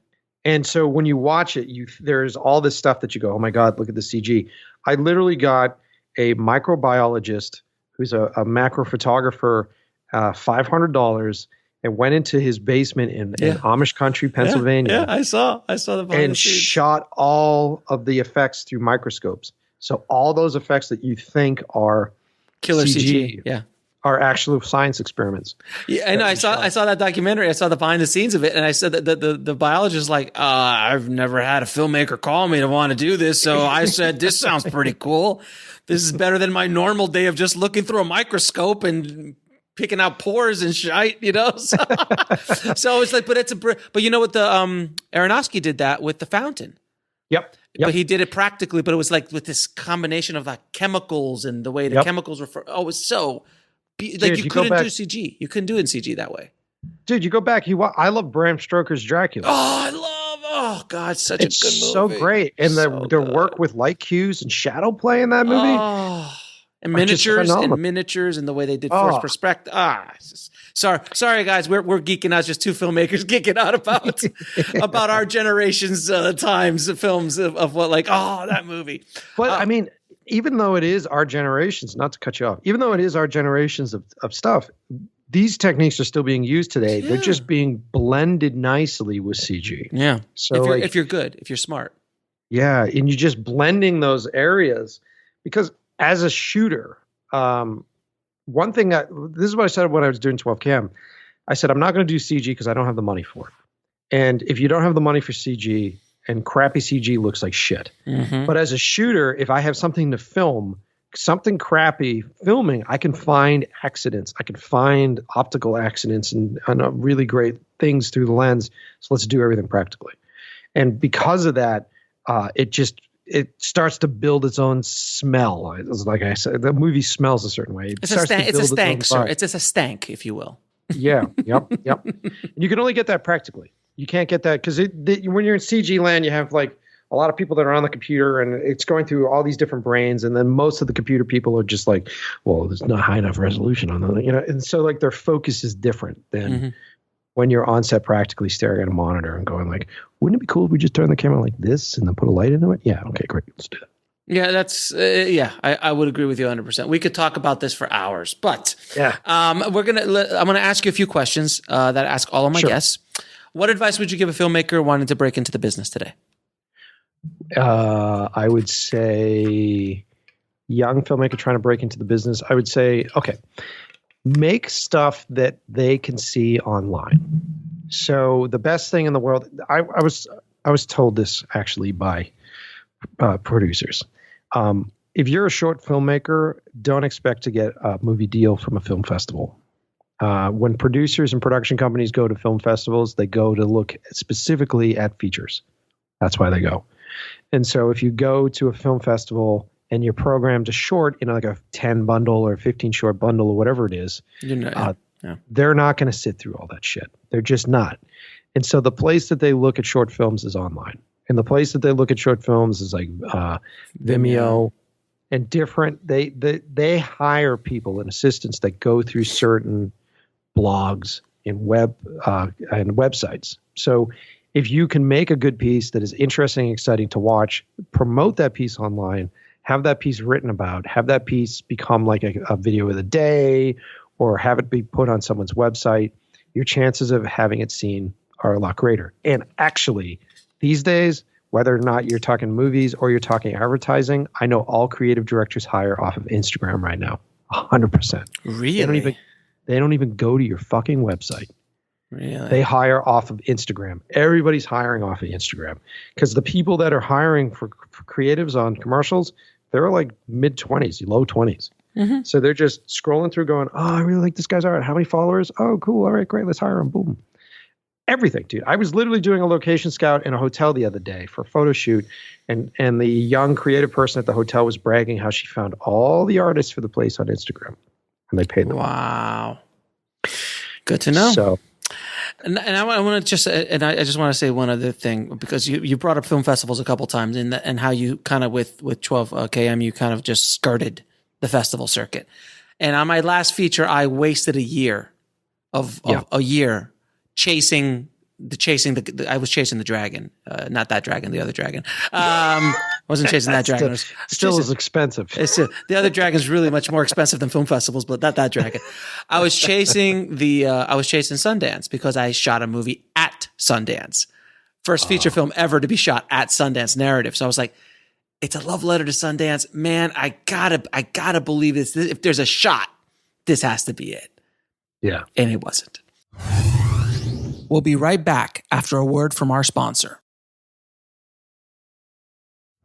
Speaker 3: And so when you watch it, there's all this stuff that you go, oh my God, look at the CG. I literally got a microbiologist who's a macro photographer, $500, and went into his basement in Amish country, Pennsylvania.
Speaker 1: Yeah, I saw the behind
Speaker 3: and
Speaker 1: the scenes.
Speaker 3: shot all of the effects through microscopes. So all those effects that you think are
Speaker 1: Killer
Speaker 3: CG,
Speaker 1: yeah,
Speaker 3: are actual science experiments.
Speaker 1: Yeah, I know. I saw that documentary. I saw the behind the scenes of it, and I said that the biologist is like, I've never had a filmmaker call me to want to do this, so I said this sounds pretty cool. This is better than my normal day of just looking through a microscope and picking out pores and shite, you know. So it's like, but you know what, the Aronofsky did that with The Fountain.
Speaker 3: Yep.
Speaker 1: But he did it practically, but it was like with this combination of like chemicals and the way the chemicals refer. Oh, it was so. Like you couldn't do CG. You couldn't do it in CG that way.
Speaker 3: Dude, you go back. I love Bram Stoker's Dracula.
Speaker 1: Oh God, such a good movie.
Speaker 3: So great. And their work with light cues and shadow play in that movie.
Speaker 1: Oh, and miniatures and the way they did forced perspective. Sorry guys, we're geeking out. Just two filmmakers geeking out about our generation's times of films of what that movie.
Speaker 3: But I mean, even though it is our generations, not to cut you off, even though it is our generations of stuff, these techniques are still being used today. Yeah. They're just being blended nicely with CG.
Speaker 1: Yeah.
Speaker 3: So
Speaker 1: if you're good, if you're smart.
Speaker 3: Yeah. And you're just blending those areas because as a shooter, one thing this is what I said when I was doing 12 cam. I said, I'm not going to do CG because I don't have the money for it. And if you don't have the money for CG, and crappy CG looks like shit. Mm-hmm. But as a shooter, if I have something to film, something crappy filming, I can find accidents. I can find optical accidents and really great things through the lens. So let's do everything practically. And because of that, it starts to build its own smell. Like I said, the movie smells a certain way.
Speaker 1: It's a stank, sir. It's just a stank, if you will.
Speaker 3: Yeah. Yep. And you can only get that practically. You can't get that because when you're in CG land, you have like a lot of people that are on the computer and it's going through all these different brains. And then most of the computer people are just like, well, there's not high enough resolution on that, you know? And so like their focus is different than when you're on set practically staring at a monitor and going like, wouldn't it be cool if we just turn the camera like this and then put a light into it? Yeah. Okay, great. Let's do that.
Speaker 1: Yeah, that's I would agree with you 100%. We could talk about this for hours, but I'm gonna ask you a few questions that I ask all of my guests. What advice would you give a filmmaker wanting to break into the business today?
Speaker 3: I would say young filmmaker trying to break into the business. I would say, okay, make stuff that they can see online. So the best thing in the world, I was told this actually by producers. If you're a short filmmaker, don't expect to get a movie deal from a film festival. When producers and production companies go to film festivals, they go to look specifically at features. That's why they go. And so if you go to a film festival and you're programmed to short in like a 10 bundle or 15 short bundle or whatever it is, they're not going to sit through all that shit. They're just not. And so the place that they look at short films is online. And the place that they look at short films is like Vimeo and different. They hire people and assistants that go through certain blogs and websites. So if you can make a good piece that is interesting and exciting to watch, promote that piece online, have that piece written about, have that piece become like a video of the day or have it be put on someone's website, your chances of having it seen are a lot greater. And actually, these days, whether or not you're talking movies or you're talking advertising, I know all creative directors hire off of Instagram right now, 100%.
Speaker 1: Really?
Speaker 3: They don't even go to your fucking website.
Speaker 1: Really?
Speaker 3: They hire off of Instagram. Everybody's hiring off of Instagram because the people that are hiring for creatives on commercials, they're like mid-20s, low 20s. Mm-hmm. So they're just scrolling through going, oh, I really like this guy's art. How many followers? Oh, cool. All right, great. Let's hire him. Boom. Everything, dude. I was literally doing a location scout in a hotel the other day for a photo shoot, and the young creative person at the hotel was bragging how she found all the artists for the place on Instagram, and they paid them.
Speaker 1: Wow. Good to know.
Speaker 3: So,
Speaker 1: and I want to just, and I just want to say one other thing, because you brought up film festivals a couple times, and how you kind of with 12 KM, you kind of just skirted the festival circuit. And on my last feature, I wasted a year of a year chasing I was chasing the dragon, not that dragon, the other dragon. I wasn't chasing that dragon.
Speaker 3: Still is expensive.
Speaker 1: The other dragon is really much more expensive than film festivals, but not that dragon. I was chasing Sundance, because I shot a movie at Sundance. First feature film ever to be shot at Sundance, narrative. So I was like, it's a love letter to Sundance, man. I gotta believe this. If there's a shot, this has to be it.
Speaker 3: Yeah.
Speaker 1: And it wasn't. We'll be right back after a word from our sponsor.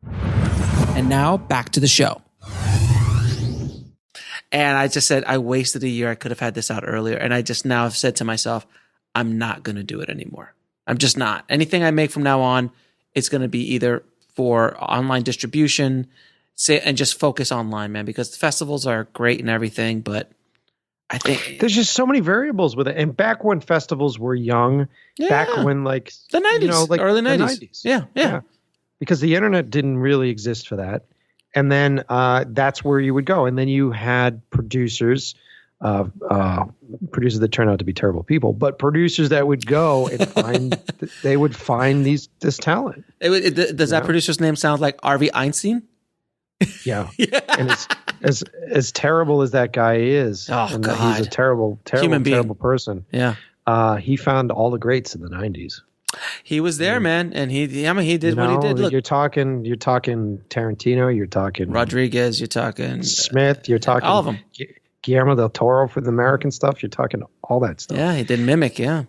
Speaker 1: And now back to the show. And I just said, I wasted a year. I could have had this out earlier. And I just now have said to myself, I'm not going to do it anymore. I'm just not. Anything I make from now on, it's going to be either for online distribution, and just focus online, man, because the festivals are great and everything, but I think
Speaker 3: there's just so many variables with it. And back when festivals were young, back when like
Speaker 1: the 90s, early 90s. Yeah.
Speaker 3: Because the internet didn't really exist for that. And then that's where you would go. And then you had producers that turn out to be terrible people, but producers that would go and find this talent.
Speaker 1: Does that producer's name sound like Harvey Einstein?
Speaker 3: Yeah. And it's as terrible as that guy is.
Speaker 1: Oh, God.
Speaker 3: He's a terrible person.
Speaker 1: Yeah.
Speaker 3: He found all the greats in the 90s.
Speaker 1: He was there, man, and he did what he did. Look,
Speaker 3: you're talking Tarantino, you're talking
Speaker 1: Rodriguez, you're talking
Speaker 3: Smith, you're talking
Speaker 1: all of them.
Speaker 3: Guillermo del Toro for the American stuff. You're talking all that stuff.
Speaker 1: Yeah, he did Mimic. Yeah,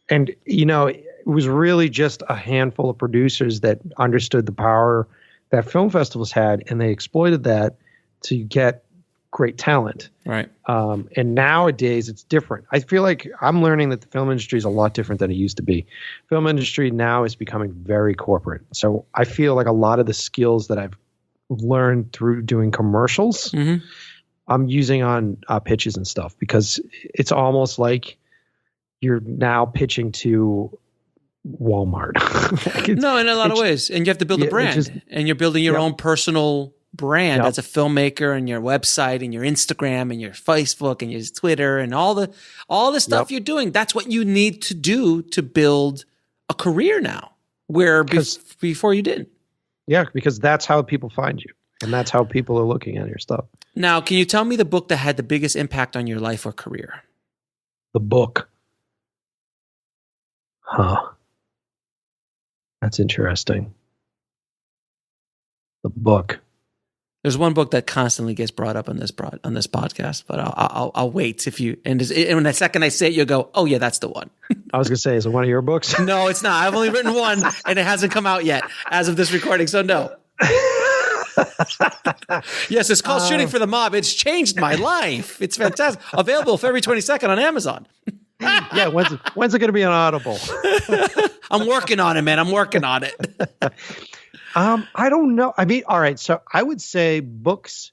Speaker 3: and it was really just a handful of producers that understood the power that film festivals had, and they exploited that to get great talent.
Speaker 1: Right.
Speaker 3: And nowadays it's different. I feel like I'm learning that the film industry is a lot different than it used to be. Film industry now is becoming very corporate. So I feel like a lot of the skills that I've learned through doing commercials, I'm using on pitches and stuff, because it's almost like you're now pitching to Walmart.
Speaker 1: No, in a lot of ways. And you have to build a brand, and you're building your own personal brand as a filmmaker, and your website and your Instagram and your Facebook and your Twitter and all the stuff you're doing. That's what you need to do to build a career now, where before you didn't.
Speaker 3: Yeah, because that's how people find you, and that's how people are looking at your stuff.
Speaker 1: Now, can you tell me the book that had the biggest impact on your life or career?
Speaker 3: The book. Huh. That's interesting. The book.
Speaker 1: There's one book that constantly gets brought up on this podcast, but I'll wait if you and the second I say it, you'll go, oh yeah, that's the one.
Speaker 3: I was gonna say, is it one of your books?
Speaker 1: No, it's not. I've only written one, and it hasn't come out yet as of this recording, so no. Yes, it's called Shooting for the Mob. It's changed my life. It's fantastic. Available February 22nd on Amazon.
Speaker 3: Yeah, when's it going to be on Audible?
Speaker 1: I'm working on it, man. I'm working on it.
Speaker 3: I don't know. I mean, all right. So I would say books.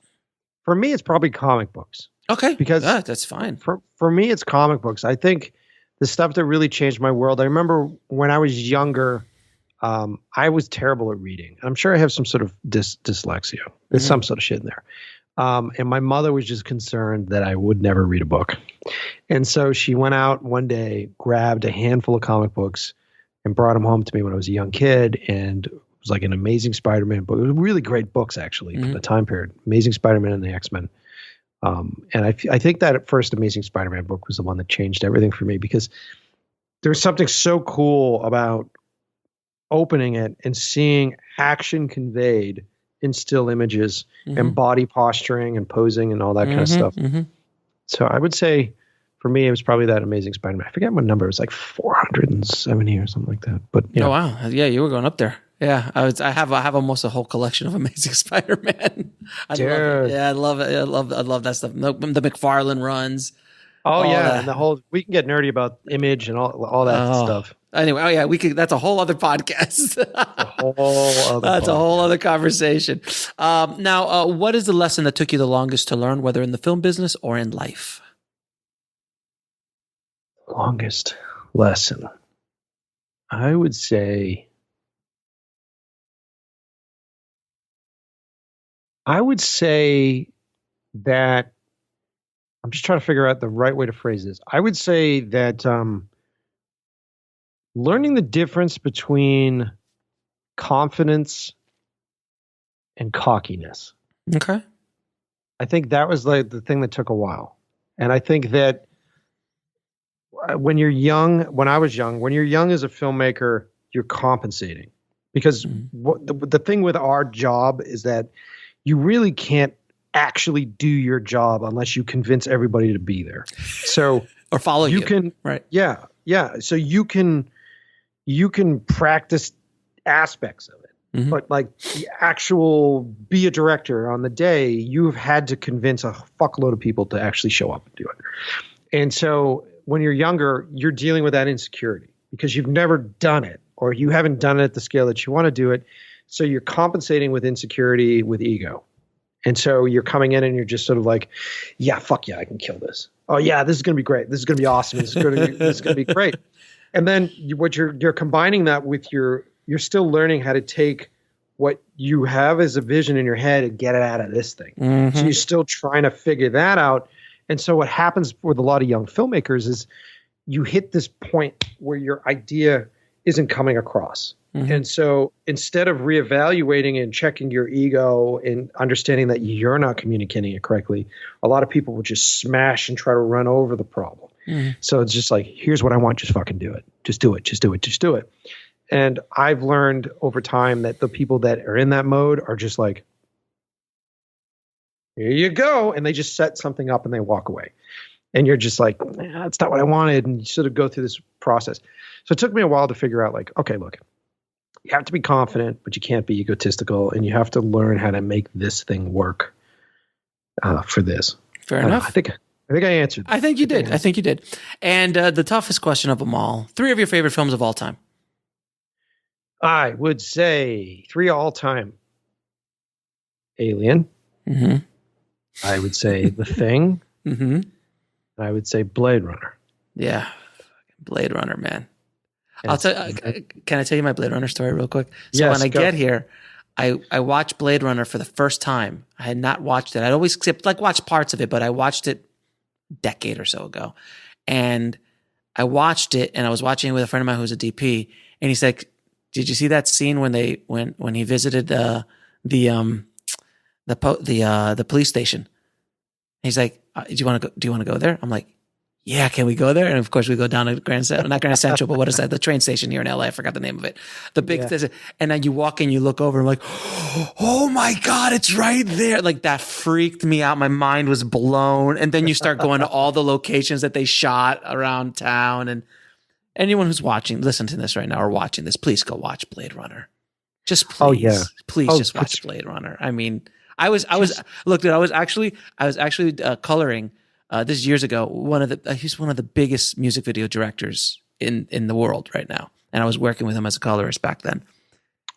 Speaker 3: For me, it's probably comic books.
Speaker 1: Okay,
Speaker 3: because
Speaker 1: that's fine.
Speaker 3: For me, it's comic books. I think the stuff that really changed my world. I remember when I was younger, I was terrible at reading. I'm sure I have some sort of dyslexia. There's some sort of shit in there. And my mother was just concerned that I would never read a book. And so she went out one day, grabbed a handful of comic books, and brought them home to me when I was a young kid. And it was like an Amazing Spider-Man book. It was really great books, actually, for the time period. Amazing Spider-Man and the X-Men. And I think that first Amazing Spider-Man book was the one that changed everything for me, because there was something so cool about opening it and seeing action conveyed in still images and body posturing and posing and all that kind of stuff. So I would say for me, it was probably that Amazing Spider-Man. I forget what number. It was like 470 or something like that. But yeah.
Speaker 1: Oh, wow. Yeah, you were going up there. Yeah, I have almost a whole collection of Amazing Spider-Man. I love it. Yeah, I love it. I love that stuff. The McFarlane runs.
Speaker 3: Oh yeah, that. And the whole, we can get nerdy about image and all that stuff.
Speaker 1: Anyway, we could. That's a whole other podcast. That's a whole other conversation. Now, what is the lesson that took you the longest to learn, whether in the film business or in life?
Speaker 3: Longest lesson. I would say that I'm just trying to figure out the right way to phrase this. I would say that learning the difference between confidence and cockiness.
Speaker 1: Okay.
Speaker 3: I think that was like the thing that took a while. And I think that when you're young, when I was young, when you're young as a filmmaker, you're compensating. Because the thing with our job is that you really can't actually do your job unless you convince everybody to be there. So
Speaker 1: or follow you.
Speaker 3: Can,
Speaker 1: right.
Speaker 3: Yeah. Yeah. So you can practice aspects of it. Mm-hmm. But like the actual be a director on the day, you've had to convince a fuckload of people to actually show up and do it. And so when you're younger, you're dealing with that insecurity because you've never done it or you haven't done it at the scale that you want to do it. So you're compensating with insecurity, with ego. And so you're coming in and you're just sort of like, yeah, fuck yeah, I can kill this. Oh yeah, this is going to be great. This is going to be awesome. This is going to be great. And then you're combining that with you're still learning how to take what you have as a vision in your head and get it out of this thing. Mm-hmm. So you're still trying to figure that out. And so what happens with a lot of young filmmakers is you hit this point where your idea isn't coming across. Mm-hmm. And so instead of reevaluating and checking your ego and understanding that you're not communicating it correctly, a lot of people will just smash and try to run over the problem. Mm-hmm. So it's just like, here's what I want. Just fucking do it. Just do it. Just do it. Just do it. And I've learned over time that the people that are in that mode are just like, here you go. And they just set something up and they walk away. And you're just like, that's not what I wanted. And you sort of go through this process. So it took me a while to figure out like, okay, look, you have to be confident, but you can't be egotistical. And you have to learn how to make this thing work for this.
Speaker 1: Fair enough.
Speaker 3: I think I answered.
Speaker 1: I think you did. I think you did. And the toughest question of them all, 3 of your favorite films of all time.
Speaker 3: I would say 3 all time. Alien. Mm-hmm. I would say The Thing. Mm-hmm. I would say Blade Runner.
Speaker 1: Yeah. Blade Runner, man. I'll tell you, can I tell you my Blade Runner story real quick? So
Speaker 3: yes,
Speaker 1: when I get here, I watched Blade Runner for the first time. I had not watched it. I'd always watched parts of it, but I watched it a decade or so ago. And I watched it and I was watching it with a friend of mine who's a DP. And he's like, did you see that scene when he visited the police station? He's like, do you want to go there? I'm like, yeah, can we go there? And of course we go down to not Grand Central, but what is that? The train station here in LA. I forgot the name of it. The big, and then you walk in, you look over and I'm like, oh my God, it's right there. Like that freaked me out. My mind was blown. And then you start going to all the locations that they shot around town. And anyone who's listen to this right now or watching this, please go watch Blade Runner. Just please, just watch Blade Runner. I mean, I was actually coloring. This is years ago. He's one of the biggest music video directors in the world right now, and I was working with him as a colorist back then.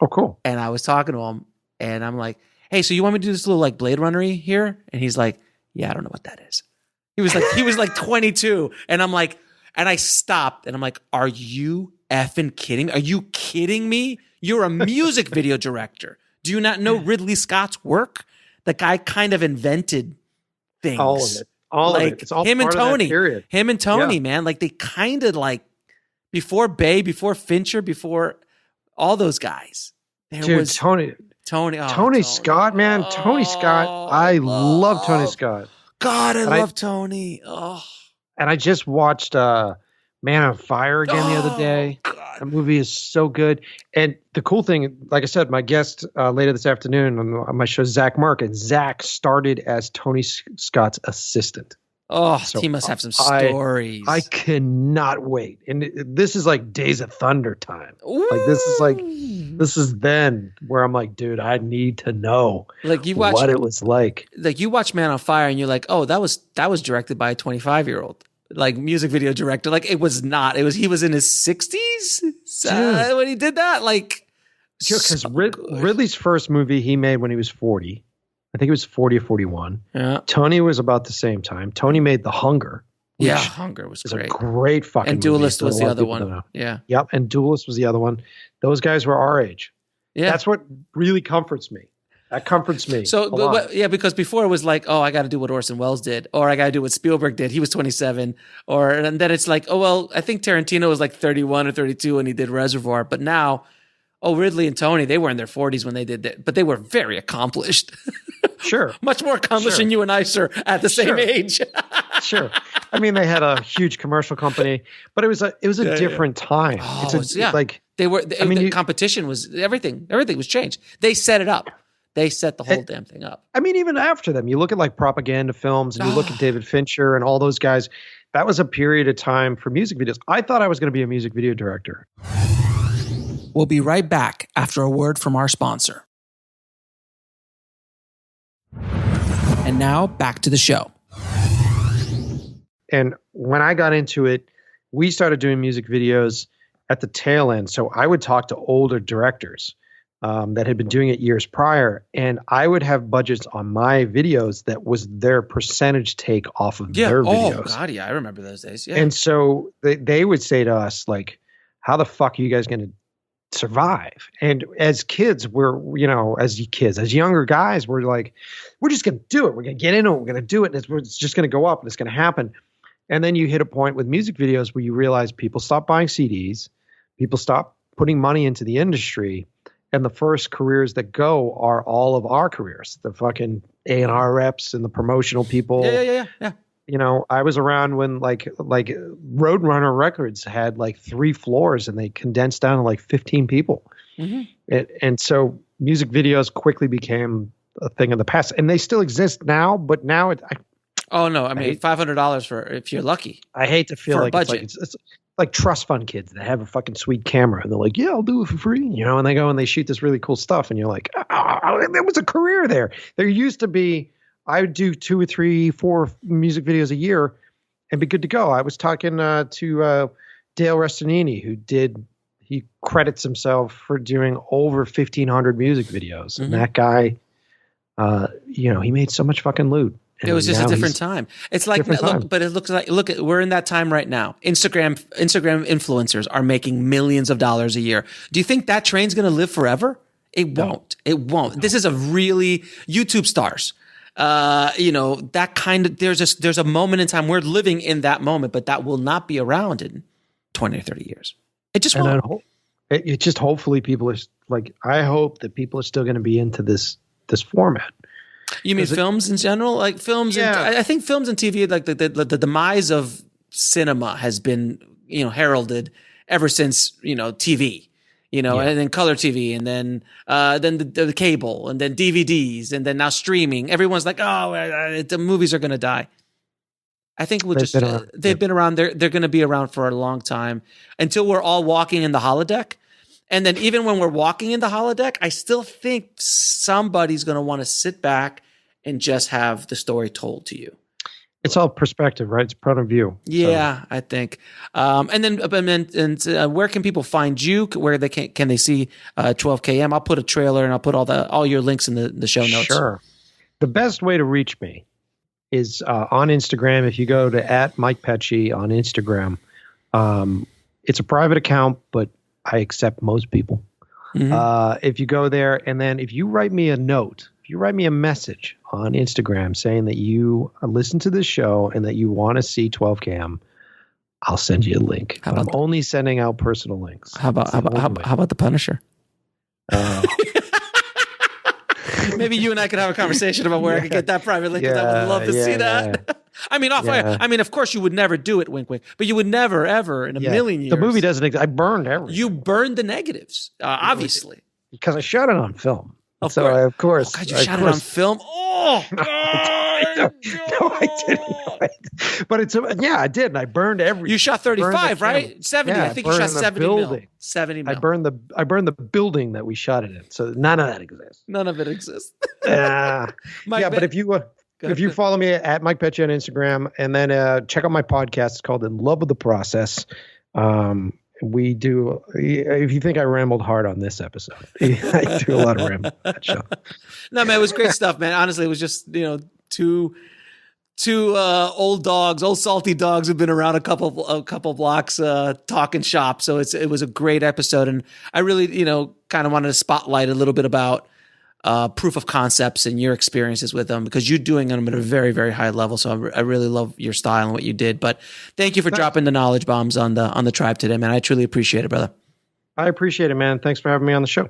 Speaker 3: Oh, cool!
Speaker 1: And I was talking to him, and I'm like, "Hey, so you want me to do this little like Blade Runner-y here?" And he's like, "Yeah, I don't know what that is." He was like 22, and I'm like, and I stopped, and I'm like, "Are you effing kidding? Are you kidding me? You're a music video director. Do you not know Ridley Scott's work? The guy kind of invented things."
Speaker 3: All of it. All of it. It's all
Speaker 1: him
Speaker 3: part
Speaker 1: and Tony.
Speaker 3: Of that period.
Speaker 1: Him and Tony, man. Like they kind of like before Bay, before Fincher, before all those guys.
Speaker 3: Tony Scott, man. Tony Scott. I love Tony Scott.
Speaker 1: God, I love Tony. Oh.
Speaker 3: And I just watched Man on Fire again the other day. God. That movie is so good. And the cool thing, like I said, my guest later this afternoon on my show, Zach Mark, and Zach started as Tony Scott's assistant.
Speaker 1: Oh, so he must have some stories.
Speaker 3: I cannot wait. And this is like Days of Thunder time.
Speaker 1: Ooh.
Speaker 3: This is then where I'm like, dude, I need to know what it was like.
Speaker 1: Like you watch Man on Fire and you're like, oh, that was directed by a 25-year-old. Like music video director, like it was not. It was he was in his 60s when he did that. Like,
Speaker 3: because Ridley's first movie he made when he was 40, I think he was 40 or 41.
Speaker 1: Yeah,
Speaker 3: Tony was about the same time. Tony made The Hunger,
Speaker 1: Yeah, Hunger was
Speaker 3: is
Speaker 1: great.
Speaker 3: a great fucking
Speaker 1: And
Speaker 3: movie.
Speaker 1: Duelist was
Speaker 3: A
Speaker 1: the
Speaker 3: lot of
Speaker 1: other
Speaker 3: people don't
Speaker 1: one.
Speaker 3: know.
Speaker 1: Yeah.
Speaker 3: Yep, and Duelist was the other one. Those guys were our age.
Speaker 1: Yeah.
Speaker 3: That's what really comforts me. That comforts me.
Speaker 1: So,
Speaker 3: a lot.
Speaker 1: yeah, because before it was like, oh, I got to do what Orson Welles did, or I got to do what Spielberg did. He was 27, and then it's like, oh well, I think Tarantino was like 31 or 32 when he did Reservoir, but now, oh, Ridley and Tony, they were in their 40s when they did that, but they were very accomplished.
Speaker 3: Sure.
Speaker 1: Much more accomplished than you and I, sir, at the same age.
Speaker 3: Sure. I mean, they had a huge commercial company, but it was a different time.
Speaker 1: Oh,
Speaker 3: like
Speaker 1: they were.
Speaker 3: I mean,
Speaker 1: the competition was everything. Everything was changed. They set it up. They set the whole damn thing up.
Speaker 3: I mean, even after them, you look at like propaganda films, and you look at David Fincher and all those guys. That was a period of time for music videos. I thought I was going to be a music video director.
Speaker 1: We'll be right back after a word from our sponsor. And now back to the show.
Speaker 3: And when I got into it, we started doing music videos at the tail end. So I would talk to older directors that had been doing it years prior, and I would have budgets on my videos that was their percentage take off of their videos.
Speaker 1: Oh, God, yeah. I remember those days. Yeah.
Speaker 3: And so they would say to us, like, how the fuck are you guys going to survive? And as kids, as younger guys, we're like, we're just going to do it. We're going to get into it. We're going to do it. And it's just going to go up and it's going to happen. And then you hit a point with music videos where you realize people stop buying CDs, people stop putting money into the industry, and the first careers that go are all of our careers, the fucking A&R reps and the promotional people.
Speaker 1: Yeah.
Speaker 3: You know, I was around when like Roadrunner Records had like 3 floors and they condensed down to like 15 people. Mm-hmm. And so music videos quickly became a thing of the past, and they still exist now, but now
Speaker 1: oh no, I mean $500 for if you're lucky.
Speaker 3: I hate to feel like it's like trust fund kids that have a fucking sweet camera and they're like, yeah, I'll do it for free, and they go and they shoot this really cool stuff, and you're like, there was a career there. There used to be. I would do 2 or 3, 4 music videos a year and be good to go. I was talking to Dale Restanini, he credits himself for doing over 1,500 music videos. Mm-hmm. And that guy, he made so much fucking loot. And
Speaker 1: it was just a different time. It's like, but it looks like, we're in that time right now. Instagram influencers are making millions of dollars a year. Do you think that train's going to live forever? It won't. It won't. No. This is a really YouTube stars. That kind of, there's a moment in time, we're living in that moment, but that will not be around in 20 or 30 years. It just won't.
Speaker 3: It just, hopefully people are like, I hope that people are still going to be into this format.
Speaker 1: You mean films in general? Like films?
Speaker 3: Yeah.
Speaker 1: I think films and TV, like the demise of cinema has been, heralded ever since, TV. And then color TV, and then the cable, and then DVDs, and then now streaming. Everyone's like, oh, the movies are going to die. I think they've been around. They're going to be around for a long time until we're all walking in the holodeck. And then even when we're walking in the holodeck, I still think somebody's going to want to sit back and just have the story told to you.
Speaker 3: It's all perspective, right? It's point of view.
Speaker 1: Yeah, so. I think. And then where can people find you? Where they can they see 12KM? I'll put a trailer and I'll put all your links in the show notes.
Speaker 3: Sure. The best way to reach me is on Instagram. If you go to @Mike Pecci on Instagram, it's a private account, but I accept most people. Mm-hmm. If you go there, and then if you write me a note, if you write me a message on Instagram saying that you listen to this show and that you want to see 12KM, I'll send you a link. I'm only sending out personal links.
Speaker 1: How about the Punisher? Maybe you and I could have a conversation about where I could get that private link. Because I would love to see that. Yeah. I mean, of course, you would never do it, wink, wink, but you would never, ever in a million years.
Speaker 3: The movie doesn't exist. I burned everything.
Speaker 1: You burned the negatives, obviously.
Speaker 3: Because I shot it on film.
Speaker 1: Of course.
Speaker 3: God,
Speaker 1: you shot it on film? Oh, God.
Speaker 3: No, I didn't. But I did. And I burned everything.
Speaker 1: You shot 35, right? 70. I think you shot 70 mil. 70 mil.
Speaker 3: I burned the building that we shot it in. So none of that exists.
Speaker 1: None of it exists.
Speaker 3: But if you follow me at Mike Pecci on Instagram, and then check out my podcast, it's called In Love with the Process. We do, if you think I rambled hard on this episode, I do a lot of rambling on that show.
Speaker 1: No, man, it was great stuff, man. Honestly, it was just, two old dogs, old salty dogs who've been around a couple blocks talking shop. So it was a great episode, and I really kind of wanted to spotlight a little bit about proof of concepts and your experiences with them, because you're doing them at a very, very high level. So I really love your style and what you did. But thank you for dropping the knowledge bombs on the tribe today, man. I truly appreciate it, brother.
Speaker 3: I appreciate it, man. Thanks for having me on the show.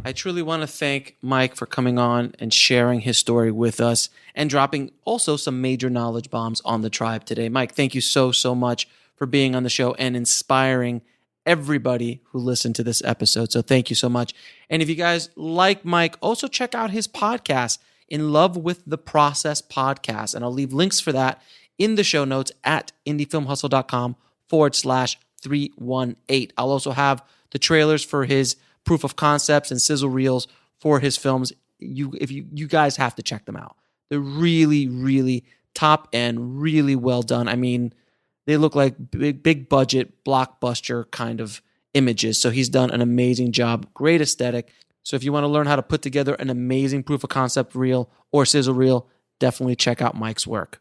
Speaker 1: I truly want to thank Mike for coming on and sharing his story with us and dropping also some major knowledge bombs on the tribe today. Mike, thank you so, so much for being on the show and inspiring everybody who listened to this episode. So thank you so much. And if you guys like Mike, also check out his podcast, In Love with the Process Podcast. And I'll leave links for that in the show notes at indiefilmhustle.com/318. I'll also have the trailers for his proof of concepts and sizzle reels for his films. You guys have to check them out. They're really, really top end, really well done. I mean, they look like big budget, blockbuster kind of images. So he's done an amazing job. Great aesthetic. So if you want to learn how to put together an amazing proof of concept reel or sizzle reel, definitely check out Mike's work.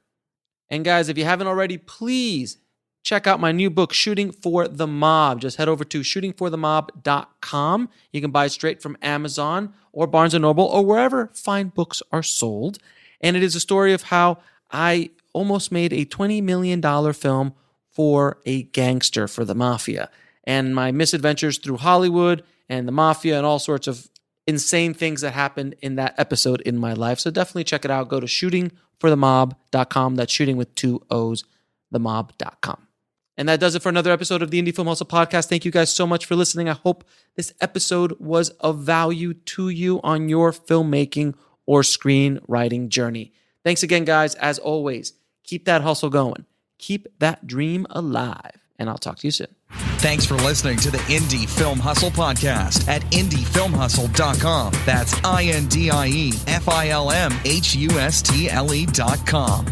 Speaker 1: And guys, if you haven't already, please check out my new book, Shooting for the Mob. Just head over to shootingforthemob.com. You can buy it straight from Amazon or Barnes & Noble or wherever fine books are sold. And it is a story of how I almost made a $20 million film for a gangster, for the mafia, and my misadventures through Hollywood and the mafia and all sorts of insane things that happened in that episode in my life. So definitely check it out. Go to shootingforthemob.com. That's shooting with 2 O's, themob.com. And that does it for another episode of the Indie Film Hustle Podcast. Thank you guys so much for listening. I hope this episode was of value to you on your filmmaking or screenwriting journey. Thanks again, guys. As always, keep that hustle going. Keep that dream alive. And I'll talk to you soon.
Speaker 2: Thanks for listening to the Indie Film Hustle Podcast at indiefilmhustle.com. That's INDIEFILMHUSTLE.com.